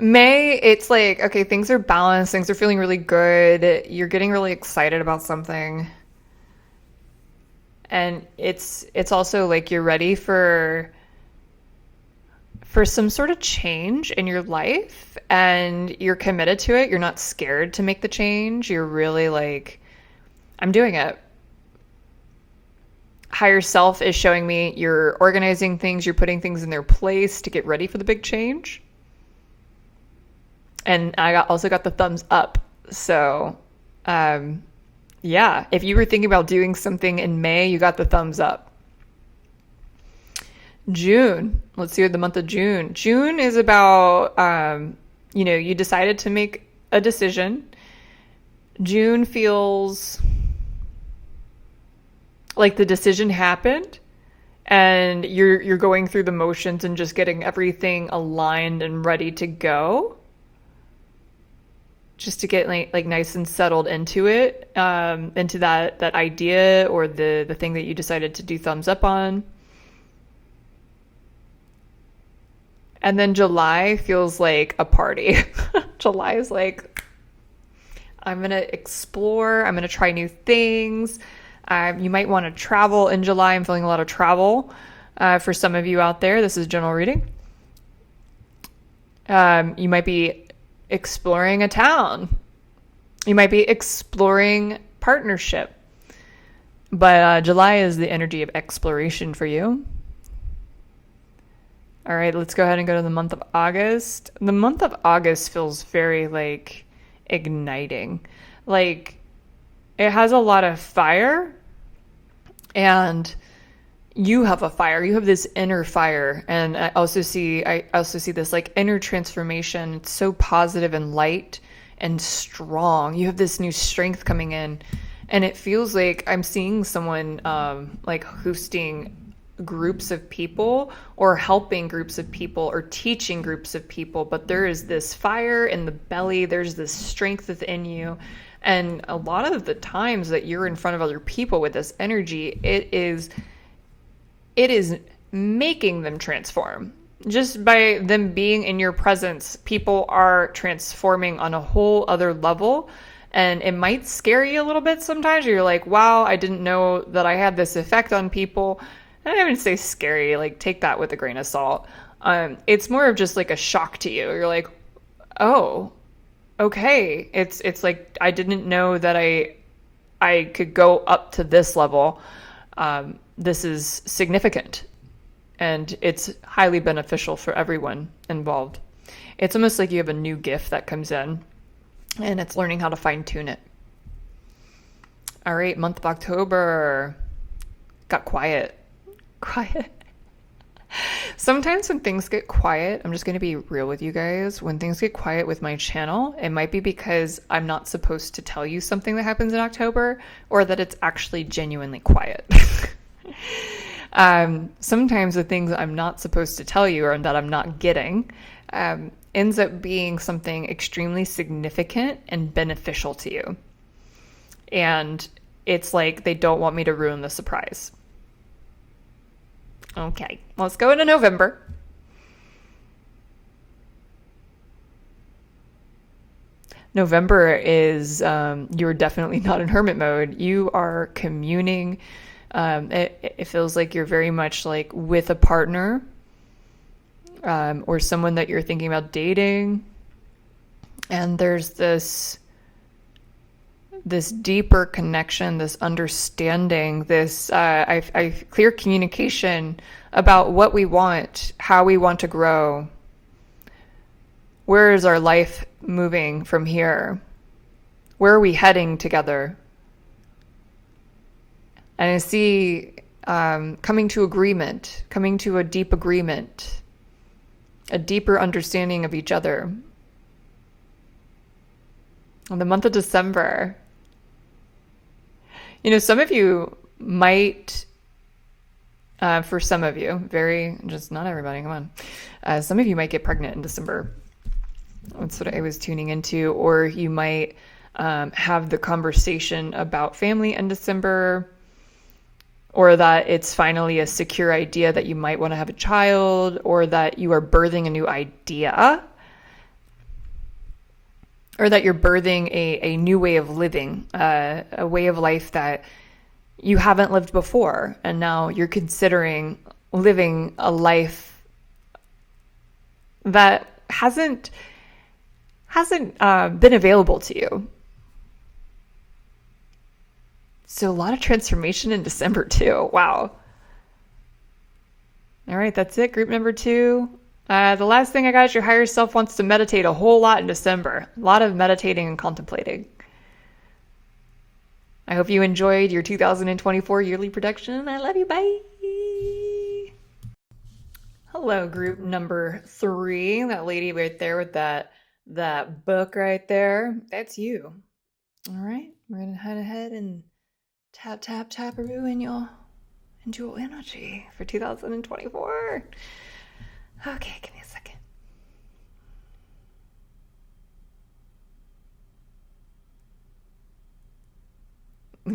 May, it's like, okay, things are balanced, things are feeling really good. You're getting really excited about something. And it's also like you're ready for some sort of change in your life and you're committed to it. You're not scared to make the change. You're really like, I'm doing it. Higher self is showing me you're organizing things, you're putting things in their place to get ready for the big change. And I also got the thumbs up. So, yeah, if you were thinking about doing something in May, you got the thumbs up. June. Let's see what the month of June. June is about, you decided to make a decision. June feels like the decision happened and you're going through the motions and just getting everything aligned and ready to go. Just to get like nice and settled into it, into that idea or the thing that you decided to do thumbs up on. And then July feels like a party. July is like, I'm going to explore. I'm going to try new things. You might want to travel in July. I'm feeling a lot of travel. For some of you out there, this is general reading. You might be exploring a town. You might be exploring partnership. But July is the energy of exploration for you. All right, let's go ahead and go to the month of August. The month of August feels very like igniting. Like it has a lot of fire and you have a fire. You have this inner fire. And I also see this like inner transformation. It's so positive and light and strong. You have this new strength coming in. And it feels like I'm seeing someone like hosting groups of people or helping groups of people or teaching groups of people. But there is this fire in the belly. There's this strength within you. And a lot of the times that you're in front of other people with this energy, it is making them transform. Just by them being in your presence, people are transforming on a whole other level. And it might scare you a little bit sometimes. You're like, wow, I didn't know that I had this effect on people. I don't even say scary, like take that with a grain of salt. It's more of just like a shock to you. You're like, Oh, okay. It's like I didn't know that I could go up to this level. This is significant, and it's highly beneficial for everyone involved. It's almost like you have a new gift that comes in, and it's learning how to fine tune it. All right, month of October got quiet. Quiet. Sometimes when things get quiet, I'm just going to be real with you guys. When things get quiet with my channel, it might be because I'm not supposed to tell you something that happens in October, or that it's actually genuinely quiet. Sometimes the things I'm not supposed to tell you or that I'm not getting ends up being something extremely significant and beneficial to you. And it's like they don't want me to ruin the surprise. Okay, let's go into November. November is, you're definitely not in hermit mode. You are communing. It feels like you're very much like with a partner, or someone that you're thinking about dating. And there's this deeper connection, this understanding, this clear communication about what we want, how we want to grow. Where is our life moving from here? Where are we heading together? And I see coming to agreement, coming to a deep agreement, a deeper understanding of each other. In the month of December, some of you might, for some of you, just not everybody, come on. Some of you might get pregnant in December. That's what I was tuning into. Or you might have the conversation about family in December, or that it's finally a secure idea that you might want to have a child, or that you are birthing a new idea, or that you're birthing a new way of living, a way of life that you haven't lived before. And now you're considering living a life that hasn't been available to you. So a lot of transformation in December too. Wow. All right, that's it. Group number 2. The last thing I got is your higher self wants to meditate a whole lot in December. A lot of meditating and contemplating. I hope you enjoyed your 2024 yearly production. I love you. Bye. Hello, group number 3. That lady right there with that book right there. That's you. All right. We're going to head ahead and tap-a-roo in your energy for 2024. Okay, give me a second.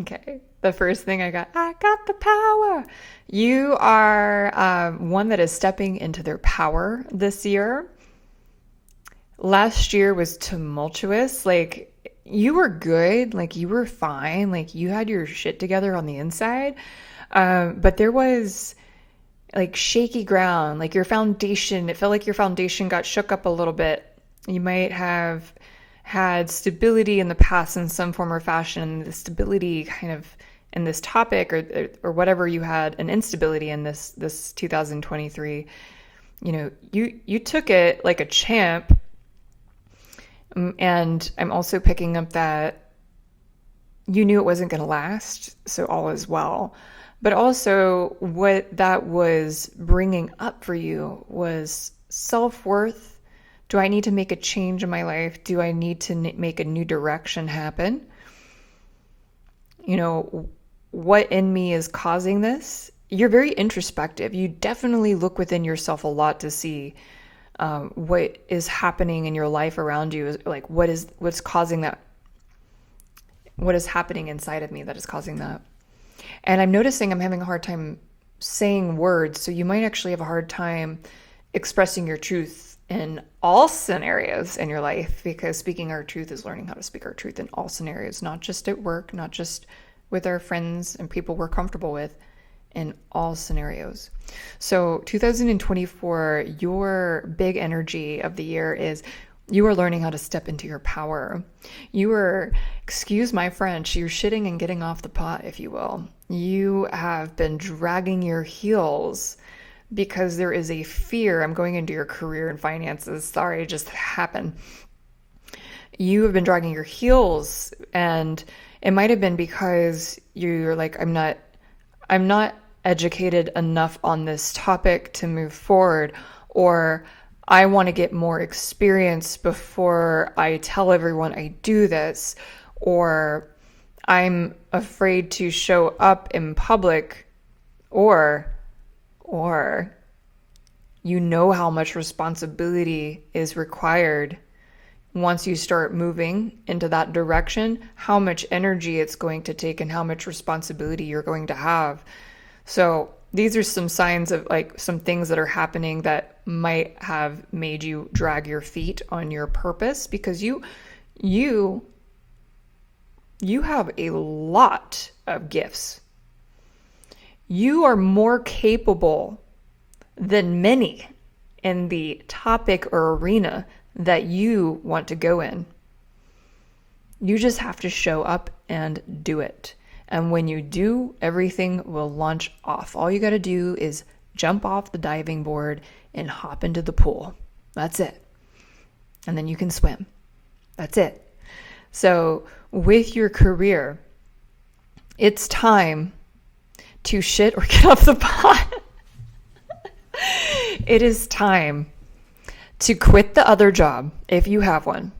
Okay, the first thing I got the power. You are one that is stepping into their power this year. Last year was tumultuous. Like, you were good, like you were fine, like you had your shit together on the inside. But there was like shaky ground, like your foundation, it felt like your foundation got shook up a little bit. You might have had stability in the past in some form or fashion, and the stability kind of in this topic or whatever you had, an instability in this 2023, you took it like a champ. And I'm also picking up that you knew it wasn't going to last, so all is well. But also what that was bringing up for you was self-worth. Do I need to make a change in my life? Do I need to make a new direction happen? What in me is causing this? You're very introspective. You definitely look within yourself a lot to see what is happening in your life around you, like what's causing that, what is happening inside of me that is causing that. And I'm noticing I'm having a hard time saying words, so you might actually have a hard time expressing your truth in all scenarios in your life, because speaking our truth is learning how to speak our truth in all scenarios, not just at work, not just with our friends and people we're comfortable with, in all scenarios. So 2024, your big energy of the year is You are learning how to step into your power. You are, excuse my French, you're shitting and getting off the pot, if you will. You have been dragging your heels because there is a fear. I'm going into your career and finances. Sorry, it just happened. You have been dragging your heels, and it might have been because you're like, I'm not educated enough on this topic to move forward, or I want to get more experience before I tell everyone I do this, or I'm afraid to show up in public, or you know how much responsibility is required once you start moving into that direction, how much energy it's going to take and how much responsibility you're going to have. So these are some signs of like some things that are happening that might have made you drag your feet on your purpose, because you have a lot of gifts. You are more capable than many in the topic or arena that you want to go in. You just have to show up and do it. And when you do, everything will launch off. All you got to do is jump off the diving board and hop into the pool. That's it. And then you can swim. That's it. So with your career, it's time to shit or get off the pot. It is time to quit the other job, if you have one,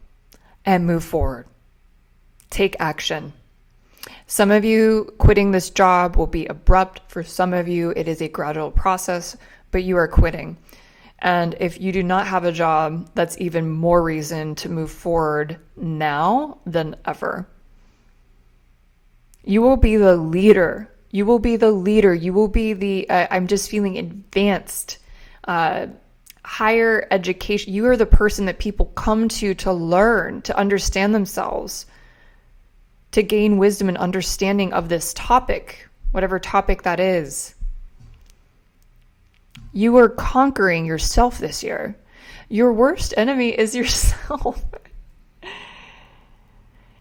and move forward. Take action. Some of you quitting this job will be abrupt. For some of you, it is a gradual process, but you are quitting. And if you do not have a job, that's even more reason to move forward now than ever. You will be the leader. You will be the leader. You will be the, I'm just feeling advanced, higher education. You are the person that people come to learn, to understand themselves, to gain wisdom and understanding of this topic, whatever topic that is. You are conquering yourself this year. Your worst enemy is yourself.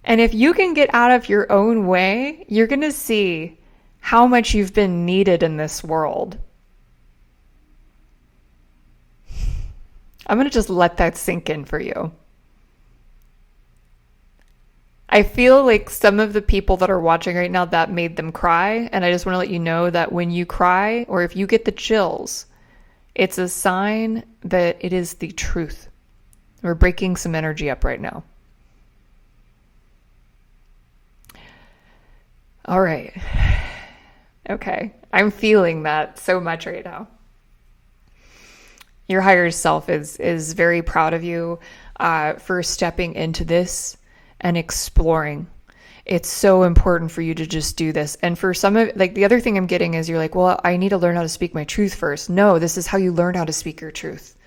And if you can get out of your own way, you're going to see how much you've been needed in this world. I'm going to just let that sink in for you. I feel like some of the people that are watching right now, that made them cry. And I just want to let you know that when you cry, or if you get the chills, it's a sign that it is the truth. We're breaking some energy up right now. All right. Okay. I'm feeling that so much right now. Your higher self is very proud of you for stepping into this and exploring. It's so important for you to just do this. And for some of, like, the other thing I'm getting is you're like, well, I need to learn how to speak my truth first. No, this is how you learn how to speak your truth,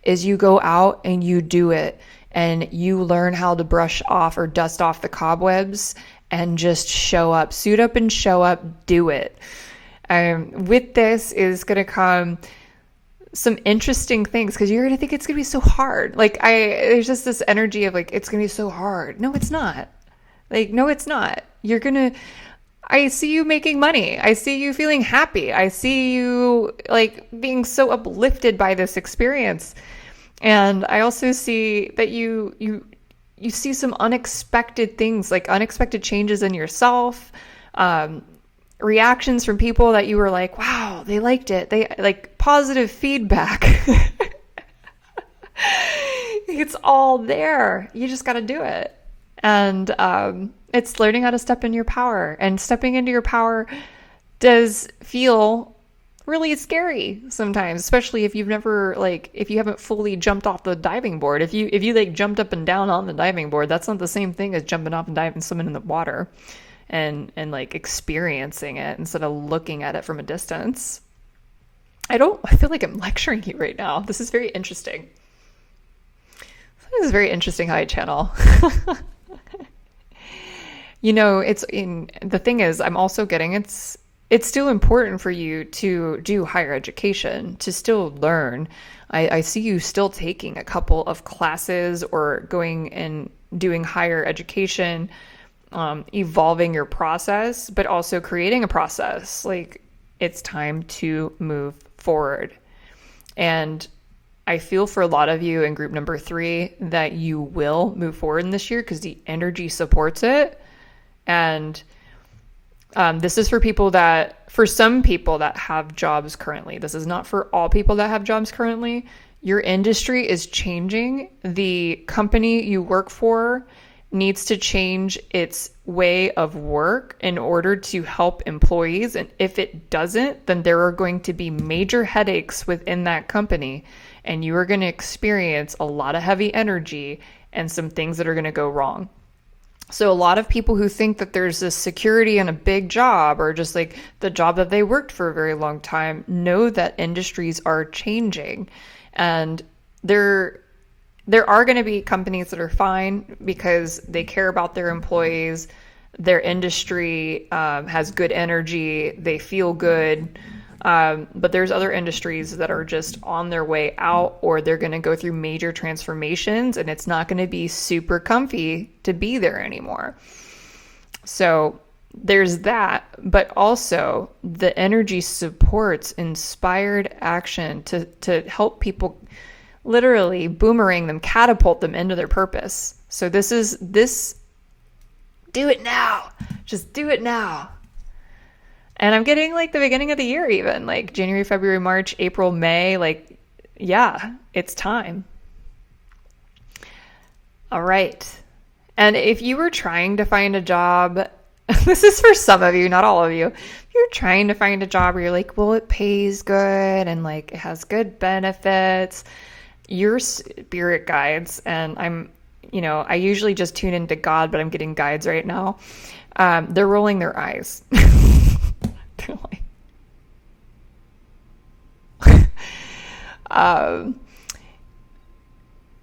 is you go out and you do it, and you learn how to brush off or dust off the cobwebs and just show up, suit up and show up, do it. With this is going to come some interesting things, because you're going to think it's going to be so hard. Like, there's just this energy of like, it's going to be so hard. No, it's not. Like, no, it's not. I see you making money. I see you feeling happy. I see you like being so uplifted by this experience. And I also see that you see some unexpected things, like unexpected changes in yourself, reactions from people that you were like, wow, they liked it. They like positive feedback. It's all there. You just got to do it. And it's learning how to step in your power. And stepping into your power does feel really scary sometimes, especially if you've never, like, if you haven't fully jumped off the diving board. If you like jumped up and down on the diving board, that's not the same thing as jumping off and diving, swimming in the water and like experiencing it instead of looking at it from a distance. I feel like I'm lecturing you right now. This is very interesting. This is very interesting how I channel. You know, the thing is, I'm also getting, it's still important for you to do higher education, to still learn. I see you still taking a couple of classes or going and doing higher education, evolving your process, but also creating a process. Like, it's time to move forward. And I feel for a lot of you in group number 3 that you will move forward in this year because the energy supports it. And this is for some people that have jobs currently. This is not for all people that have jobs currently. Your industry is changing. The company you work for needs to change its way of work in order to help employees. And if it doesn't, then there are going to be major headaches within that company. And you are going to experience a lot of heavy energy and some things that are going to go wrong. So a lot of people who think that there's this security in a big job or just like the job that they worked for a very long time know that industries are changing. And there are going to be companies that are fine because they care about their employees. Their industry has good energy. They feel good. But there's other industries that are just on their way out, or they're going to go through major transformations and it's not going to be super comfy to be there anymore. So there's that, but also the energy supports inspired action to help people literally boomerang them, catapult them into their purpose. So do it now. Just do it now. And I'm getting like the beginning of the year, even like January, February, March, April, May, like, yeah, it's time. All right. And if you were trying to find a job, this is for some of you, not all of you. If you're trying to find a job where you're like, well, it pays good and like it has good benefits, your spirit guides, and I usually just tune into God, but I'm getting guides right now. They're rolling their eyes.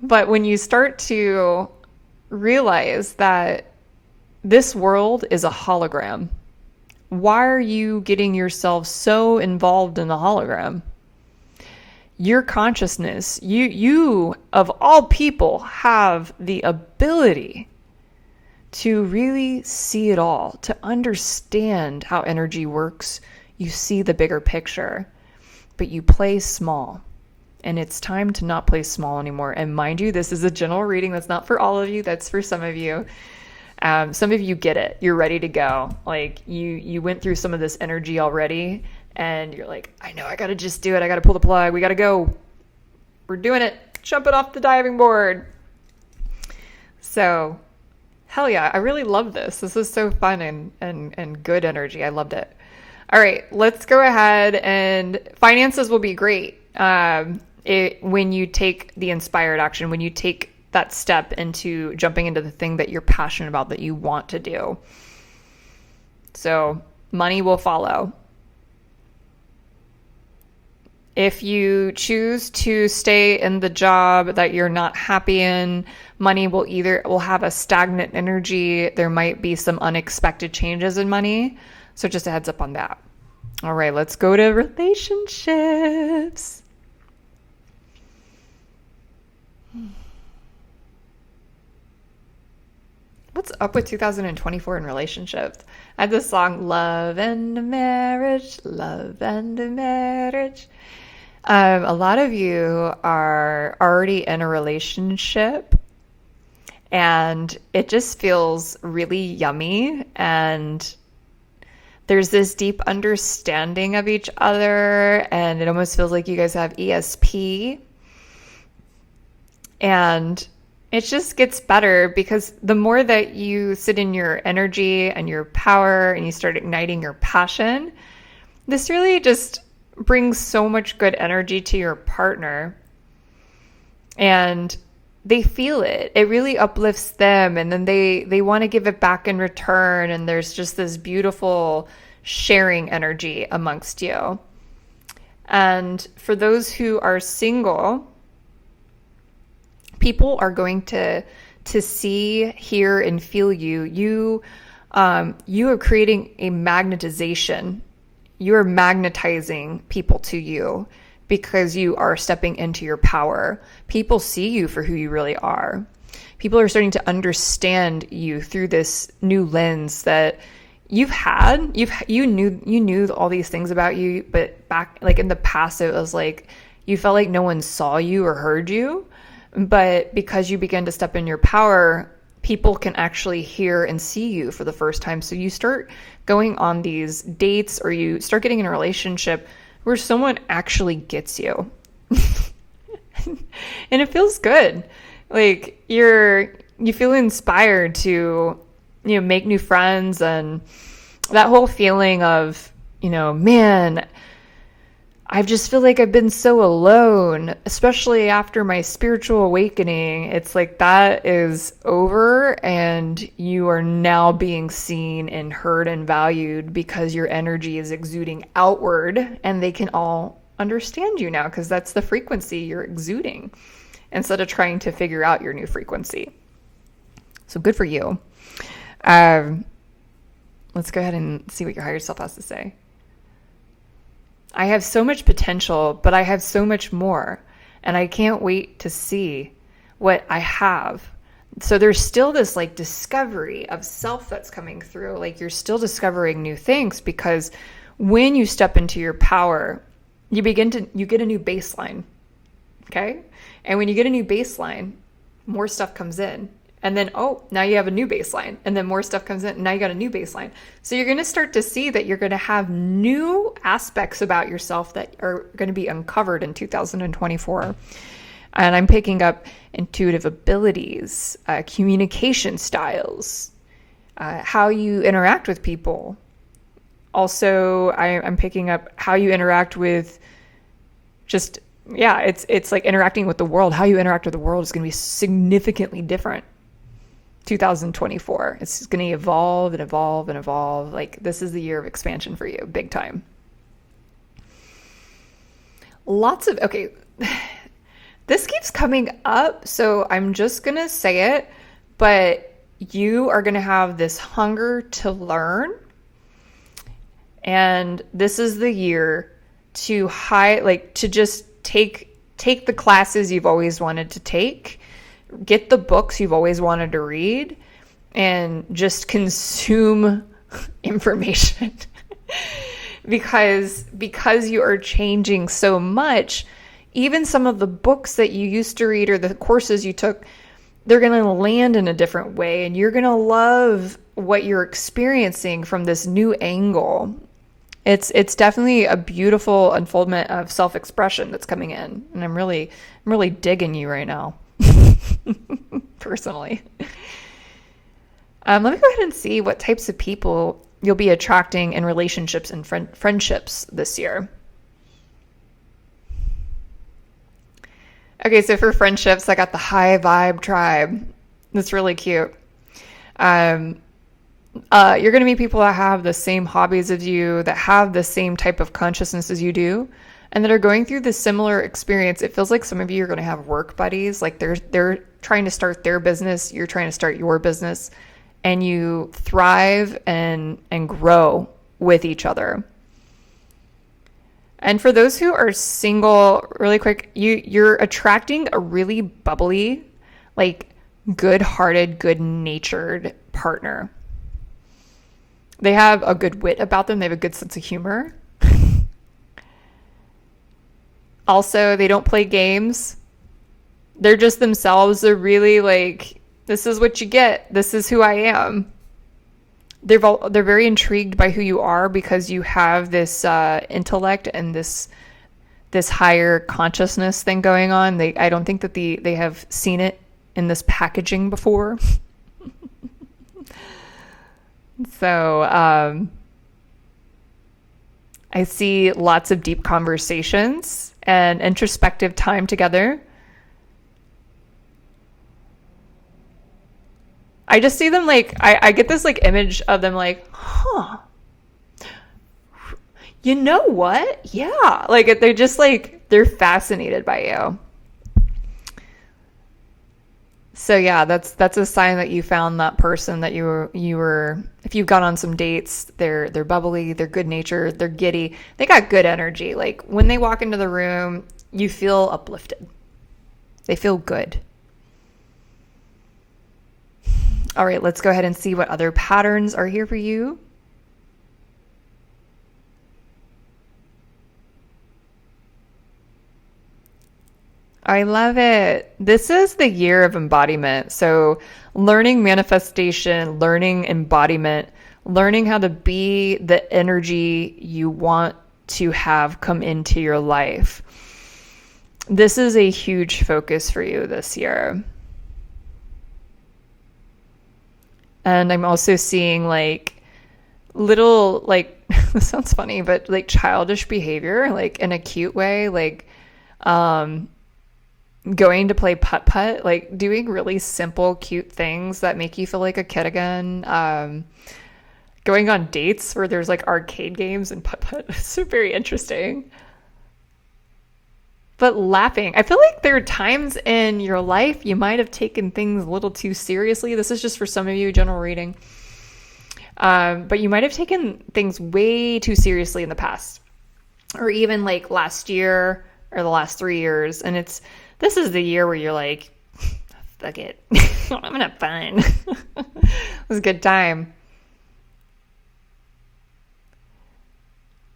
But when you start to realize that this world is a hologram, why are you getting yourself so involved in the hologram? Your consciousness, you of all people have the ability to really see it all, to understand how energy works. You see the bigger picture, but you play small. And it's time to not play small anymore. And mind you, this is a general reading. That's not for all of you. That's for some of you. Some of you get it. You're ready to go. Like you went through some of this energy already and you're like, I know, I got to just do it. I got to pull the plug. We got to go. We're doing it. Jumping off the diving board. So hell yeah, I really love this. This is so fun and good energy. I loved it. All right, let's go ahead, and finances will be great when you take the inspired action, when you take that step into jumping into the thing that you're passionate about, that you want to do. So money will follow. If you choose to stay in the job that you're not happy in, money will have a stagnant energy. There might be some unexpected changes in money. So just a heads up on that. All right, let's go to relationships. What's up with 2024 in relationships? I had this song, Love and Marriage, Love and Marriage. A lot of you are already in a relationship and it just feels really yummy, and there's this deep understanding of each other, and it almost feels like you guys have ESP, and it just gets better because the more that you sit in your energy and your power and you start igniting your passion, this really just brings so much good energy to your partner, and they feel it. It really uplifts them, and then they want to give it back in return, and there's just this beautiful sharing energy amongst you. And for those who are single, people are going to see, hear, and feel you. You are creating a magnetization you're magnetizing people to you because you are stepping into your power. People see you for who you really are. People are starting to understand you through this new lens that you knew all these things about you, but back like in the past it was like you felt like no one saw you or heard you. But because you begin to step in your power, people can actually hear and see you for the first time. So you start going on these dates, or you start getting in a relationship where someone actually gets you. And it feels good. Like you feel inspired to, make new friends, and that whole feeling of, man, I just feel like I've been so alone, especially after my spiritual awakening. It's like that is over, and you are now being seen and heard and valued because your energy is exuding outward, and they can all understand you now because that's the frequency you're exuding instead of trying to figure out your new frequency. So good for you. Let's go ahead and see what your higher self has to say. I have so much potential, but I have so much more, and I can't wait to see what I have. So there's still this like discovery of self that's coming through. Like you're still discovering new things, because when you step into your power, you get a new baseline. Okay? And when you get a new baseline, more stuff comes in. And then, now you have a new baseline. And then more stuff comes in. And now you got a new baseline. So you're going to start to see that you're going to have new aspects about yourself that are going to be uncovered in 2024. And I'm picking up intuitive abilities, communication styles, how you interact with people. Also, I'm picking up how you interact with it's like interacting with the world. How you interact with the world is going to be significantly different. 2024. It's going to evolve and evolve and evolve. Like this is the year of expansion for you, big time. This keeps coming up, so I'm just going to say it, but you are going to have this hunger to learn. And this is the year to just take the classes you've always wanted to take, get the books you've always wanted to read, and just consume information. because you are changing so much, even some of the books that you used to read or the courses you took, they're going to land in a different way, and you're going to love what you're experiencing from this new angle. It's definitely a beautiful unfoldment of self-expression that's coming in, and I'm really digging you right now. Personally. Let me go ahead and see what types of people you'll be attracting in relationships and friendships this year. Okay, so for friendships, I got the high vibe tribe. That's really cute. You're going to meet people that have the same hobbies as you, that have the same type of consciousness as you do, and that are going through this similar experience. It feels like some of you are going to have work buddies, like they're trying to start their business, you're trying to start your business, and you thrive and grow with each other. And for those who are single, really quick, you're attracting a really bubbly, like good-hearted, good-natured partner. They have a good wit about them. They have a good sense of humor. Also, they don't play games. They're just themselves. They're really like, this is what you get. This is who I am. They're very intrigued by who you are because you have this intellect and this higher consciousness thing going on. I don't think that they have seen it in this packaging before. So I see lots of deep conversations and introspective time together. I just see them like, I get this like image of them like, you know what? Yeah. Like they're just like, they're fascinated by you. So yeah, that's a sign that you found that person that you were if you've gone on some dates, they're bubbly, they're good natured, they're giddy. They got good energy. Like when they walk into the room, you feel uplifted. They feel good. All right, let's go ahead and see what other patterns are here for you. I love it. This is the year of embodiment. So, learning manifestation, learning embodiment, learning how to be the energy you want to have come into your life. This is a huge focus for you this year. And I'm also seeing like little, like, this sounds funny, but like childish behavior, like in a cute way, like, going to play putt-putt, like doing really simple, cute things that make you feel like a kid again. Going on dates where there's like arcade games and putt-putt. It's very interesting. But laughing. I feel like there are times in your life you might have taken things a little too seriously. This is just for some of you, general reading. But you might have taken things way too seriously in the past. Or even like last year or the last 3 years. And this is the year where you're like, fuck it. I'm gonna have fun. It was a good time.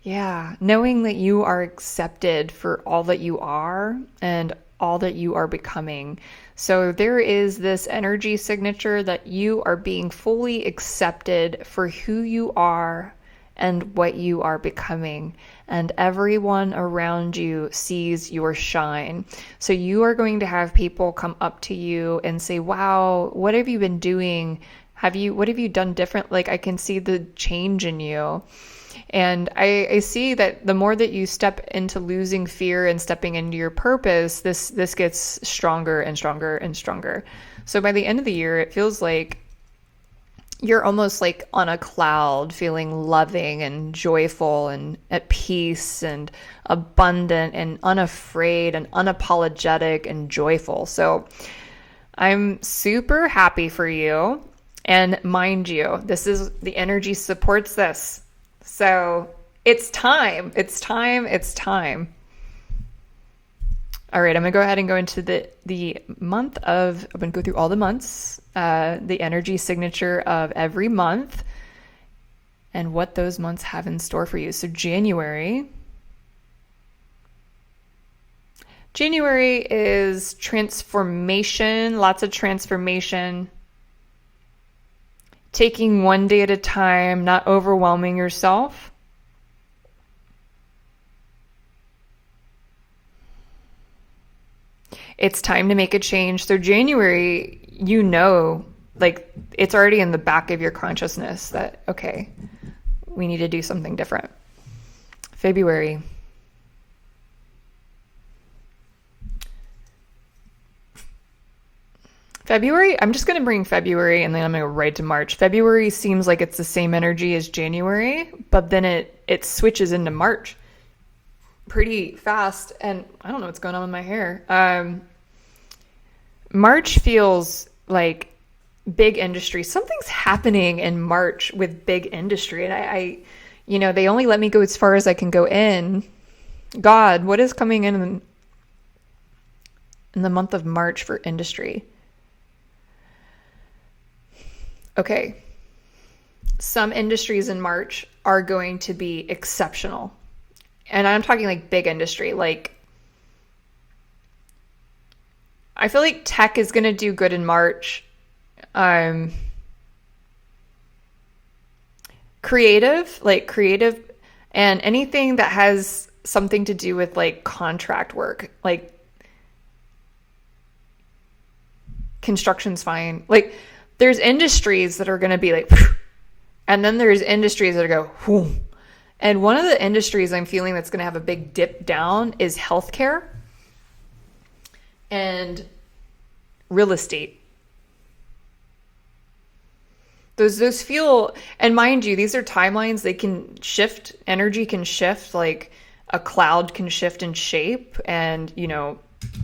Yeah, knowing that you are accepted for all that you are and all that you are becoming. So there is this energy signature that you are being fully accepted for who you are and what you are becoming. And everyone around you sees your shine. So you are going to have people come up to you and say, wow, what have you been doing? What have you done different? Like, I can see the change in you. And I see that the more that you step into losing fear and stepping into your purpose, this gets stronger and stronger and stronger. So by the end of the year, it feels like you're almost like on a cloud, feeling loving and joyful and at peace and abundant and unafraid and unapologetic and joyful. So I'm super happy for you. And mind you, the energy supports this. So it's time. It's time. It's time. All right, I'm going to go ahead and go into the month of, I'm going to go through all the months, the energy signature of every month, and what those months have in store for you. So January is transformation, lots of transformation. Taking one day at a time, not overwhelming yourself. It's time to make a change. So January, like it's already in the back of your consciousness that, okay, we need to do something different. February. I'm just going to bring February and then I'm going to go right to March. February seems like it's the same energy as January, but then it switches into March pretty fast. And I don't know what's going on with my hair. March feels like big industry. Something's happening in March with big industry. And I they only let me go as far as I can go in. God, what is coming in the month of March for industry? Okay, some industries in March are going to be exceptional. And I'm talking like big industry. Like, I feel like tech is going to do good in March. Creative and anything that has something to do with like contract work, like construction's fine. Like, there's industries that are going to be like, and then there's industries that go, whoom. And one of the industries I'm feeling that's going to have a big dip down is healthcare and real estate. Those feel, and mind you, these are timelines. They can shift, energy can shift, like a cloud can shift in shape. And,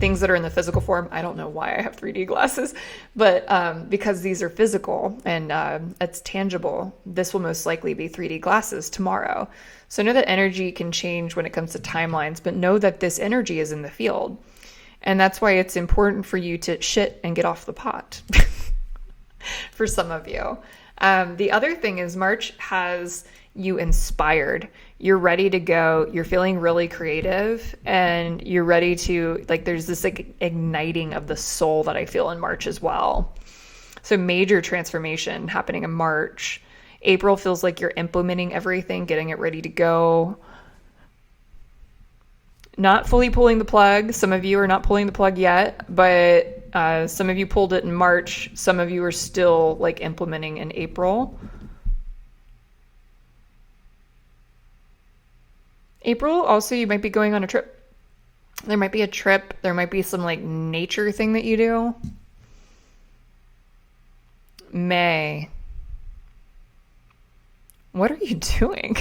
things that are in the physical form. I don't know why I have 3D glasses, but because these are physical and it's tangible, this will most likely be 3D glasses tomorrow. So know that energy can change when it comes to timelines, but know that this energy is in the field. And that's why it's important for you to shit and get off the pot for some of you. The other thing is March has you inspired. You're ready to go. You're feeling really creative and you're ready to, like, there's this like igniting of the soul that I feel in March as well. So major transformation happening in March. April feels like you're implementing everything, getting it ready to go. Not fully pulling the plug. Some of you are not pulling the plug yet, but some of you pulled it in March. Some of you are still like implementing in April. April, also, you might be going on a trip. There might be a trip. There might be some like nature thing that you do. May. What are you doing?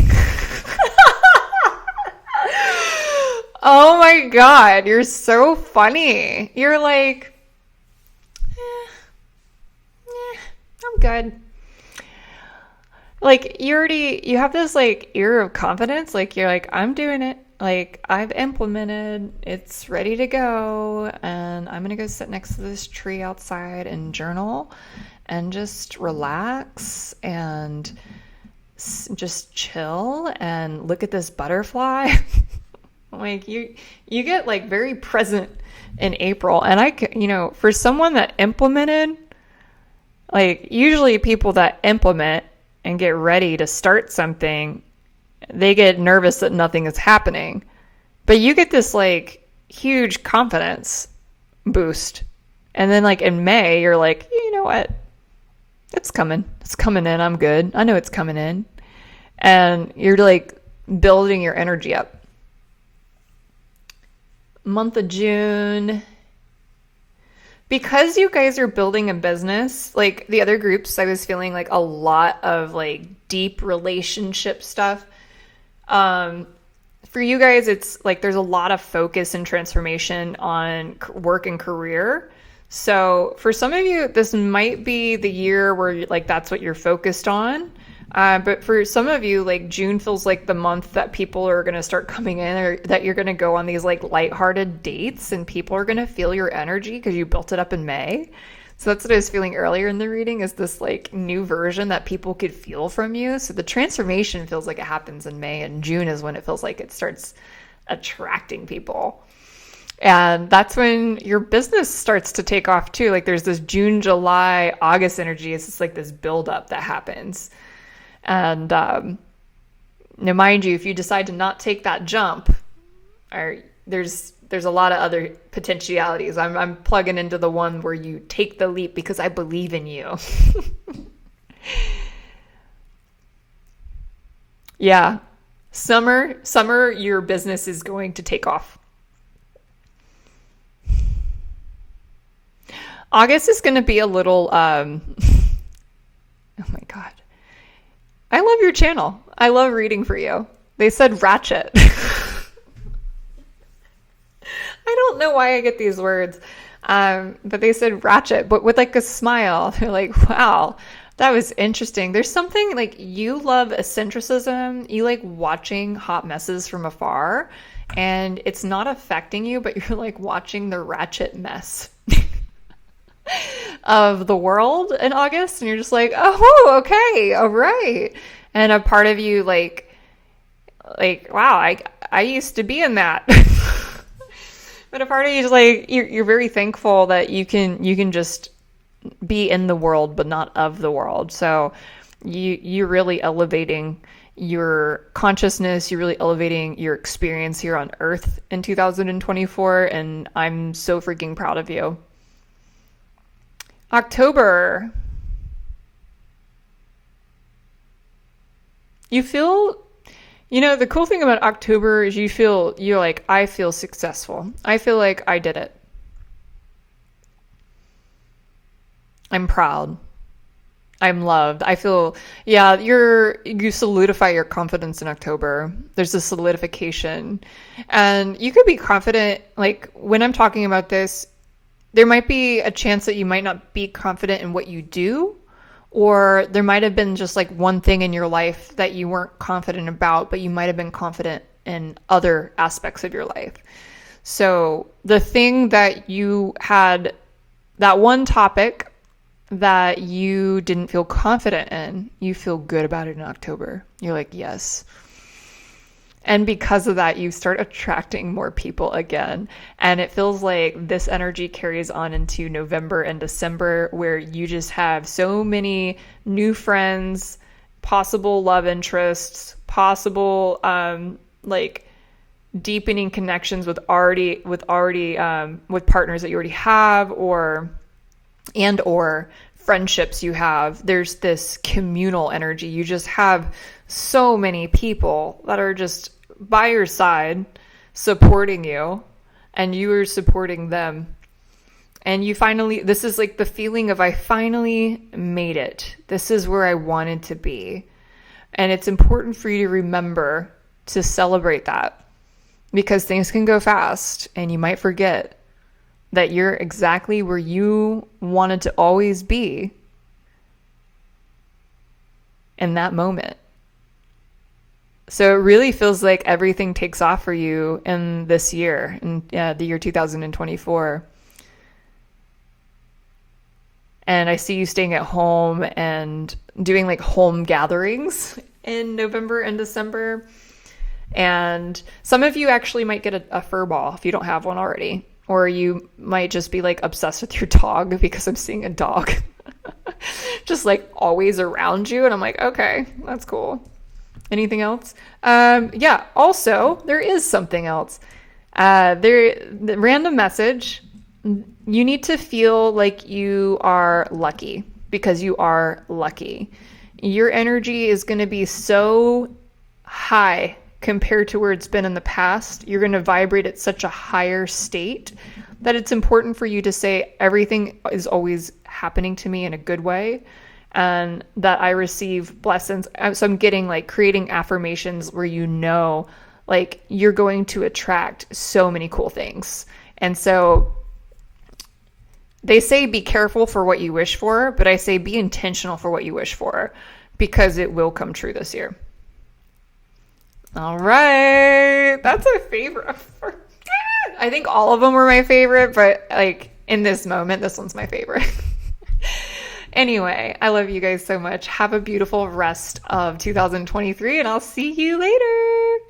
Oh my God, you're so funny. You're like, I'm good. Like you have this like air of confidence. Like you're like, I'm doing it. Like I've implemented, it's ready to go. And I'm going to go sit next to this tree outside and journal and just relax and just chill and look at this butterfly. Like you get like very present in April. And for someone that implemented, like usually people that implement and get ready to start something, they get nervous that nothing is happening. But you get this like huge confidence boost. And then like in May, you're like, you know what? It's coming. It's coming in. I'm good. I know it's coming in. And you're like building your energy up. Month of June. Because you guys are building a business, like the other groups, I was feeling like a lot of like deep relationship stuff. For you guys, it's like there's a lot of focus and transformation on work and career. So for some of you, this might be the year where like that's what you're focused on. But for some of you, like June feels like the month that people are going to start coming in, or that you're going to go on these like lighthearted dates and people are going to feel your energy because you built it up in May. So that's what I was feeling earlier in the reading, is this like new version that people could feel from you. So the transformation feels like it happens in May, and June is when it feels like it starts attracting people. And that's when your business starts to take off too. Like there's this June, July, August energy. It's just like this buildup that happens. And now, mind you, if you decide to not take that jump, there's a lot of other potentialities. I'm plugging into the one where you take the leap because I believe in you. Yeah, summer, your business is going to take off. August is going to be a little. Oh my God. I love your channel. I love reading for you. They said ratchet. I don't know why I get these words, but they said ratchet, but with like a smile. They're like, wow, that was interesting. There's something like you love eccentricism. You like watching hot messes from afar, and it's not affecting you, but you're like watching the ratchet mess of the world in August, and you're just like, oh, okay, all right. And a part of you like wow, I used to be in that. But a part of you is like you're very thankful that you can just be in the world but not of the world. So you're really elevating your consciousness, you're really elevating your experience here on Earth in 2024, and I'm so freaking proud of you. October. You feel, the cool thing about October is you're like, I feel successful. I feel like I did it. I'm proud. I'm loved. I feel, you solidify your confidence in October. There's a solidification. And you could be confident, like when I'm talking about this, there might be a chance that you might not be confident in what you do, or there might have been just like one thing in your life that you weren't confident about, but you might have been confident in other aspects of your life. So the thing that you had, that one topic that you didn't feel confident in, you feel good about it in October. You're like, yes. And because of that, you start attracting more people again. And it feels like this energy carries on into November and December, where you just have so many new friends, possible love interests, possible like deepening connections with partners that you already have, or friendships you have. There's this communal energy. You just have so many people that are just by your side supporting you, and you are supporting them. And this is like the feeling of, I finally made it. This is where I wanted to be. And it's important for you to remember to celebrate that, because things can go fast and you might forget that you're exactly where you wanted to always be in that moment. So it really feels like everything takes off for you in this year, in the year 2024. And I see you staying at home and doing like home gatherings in November and December. And some of you actually might get a fur ball if you don't have one already. Or you might just be like obsessed with your dog, because I'm seeing a dog just like always around you. And I'm like, okay, that's cool. Anything else? Also, there is something else. The random message. You need to feel like you are lucky, because you are lucky. Your energy is going to be so high compared to where it's been in the past. You're going to vibrate at such a higher state that it's important for you to say everything is always happening to me in a good way, and that I receive blessings. So I'm getting like creating affirmations where like you're going to attract so many cool things. And so they say be careful for what you wish for, but I say be intentional for what you wish for, because it will come true this year. All right. That's a favorite. I think all of them were my favorite, but like in this moment, this one's my favorite. Anyway, I love you guys so much. Have a beautiful rest of 2023, and I'll see you later.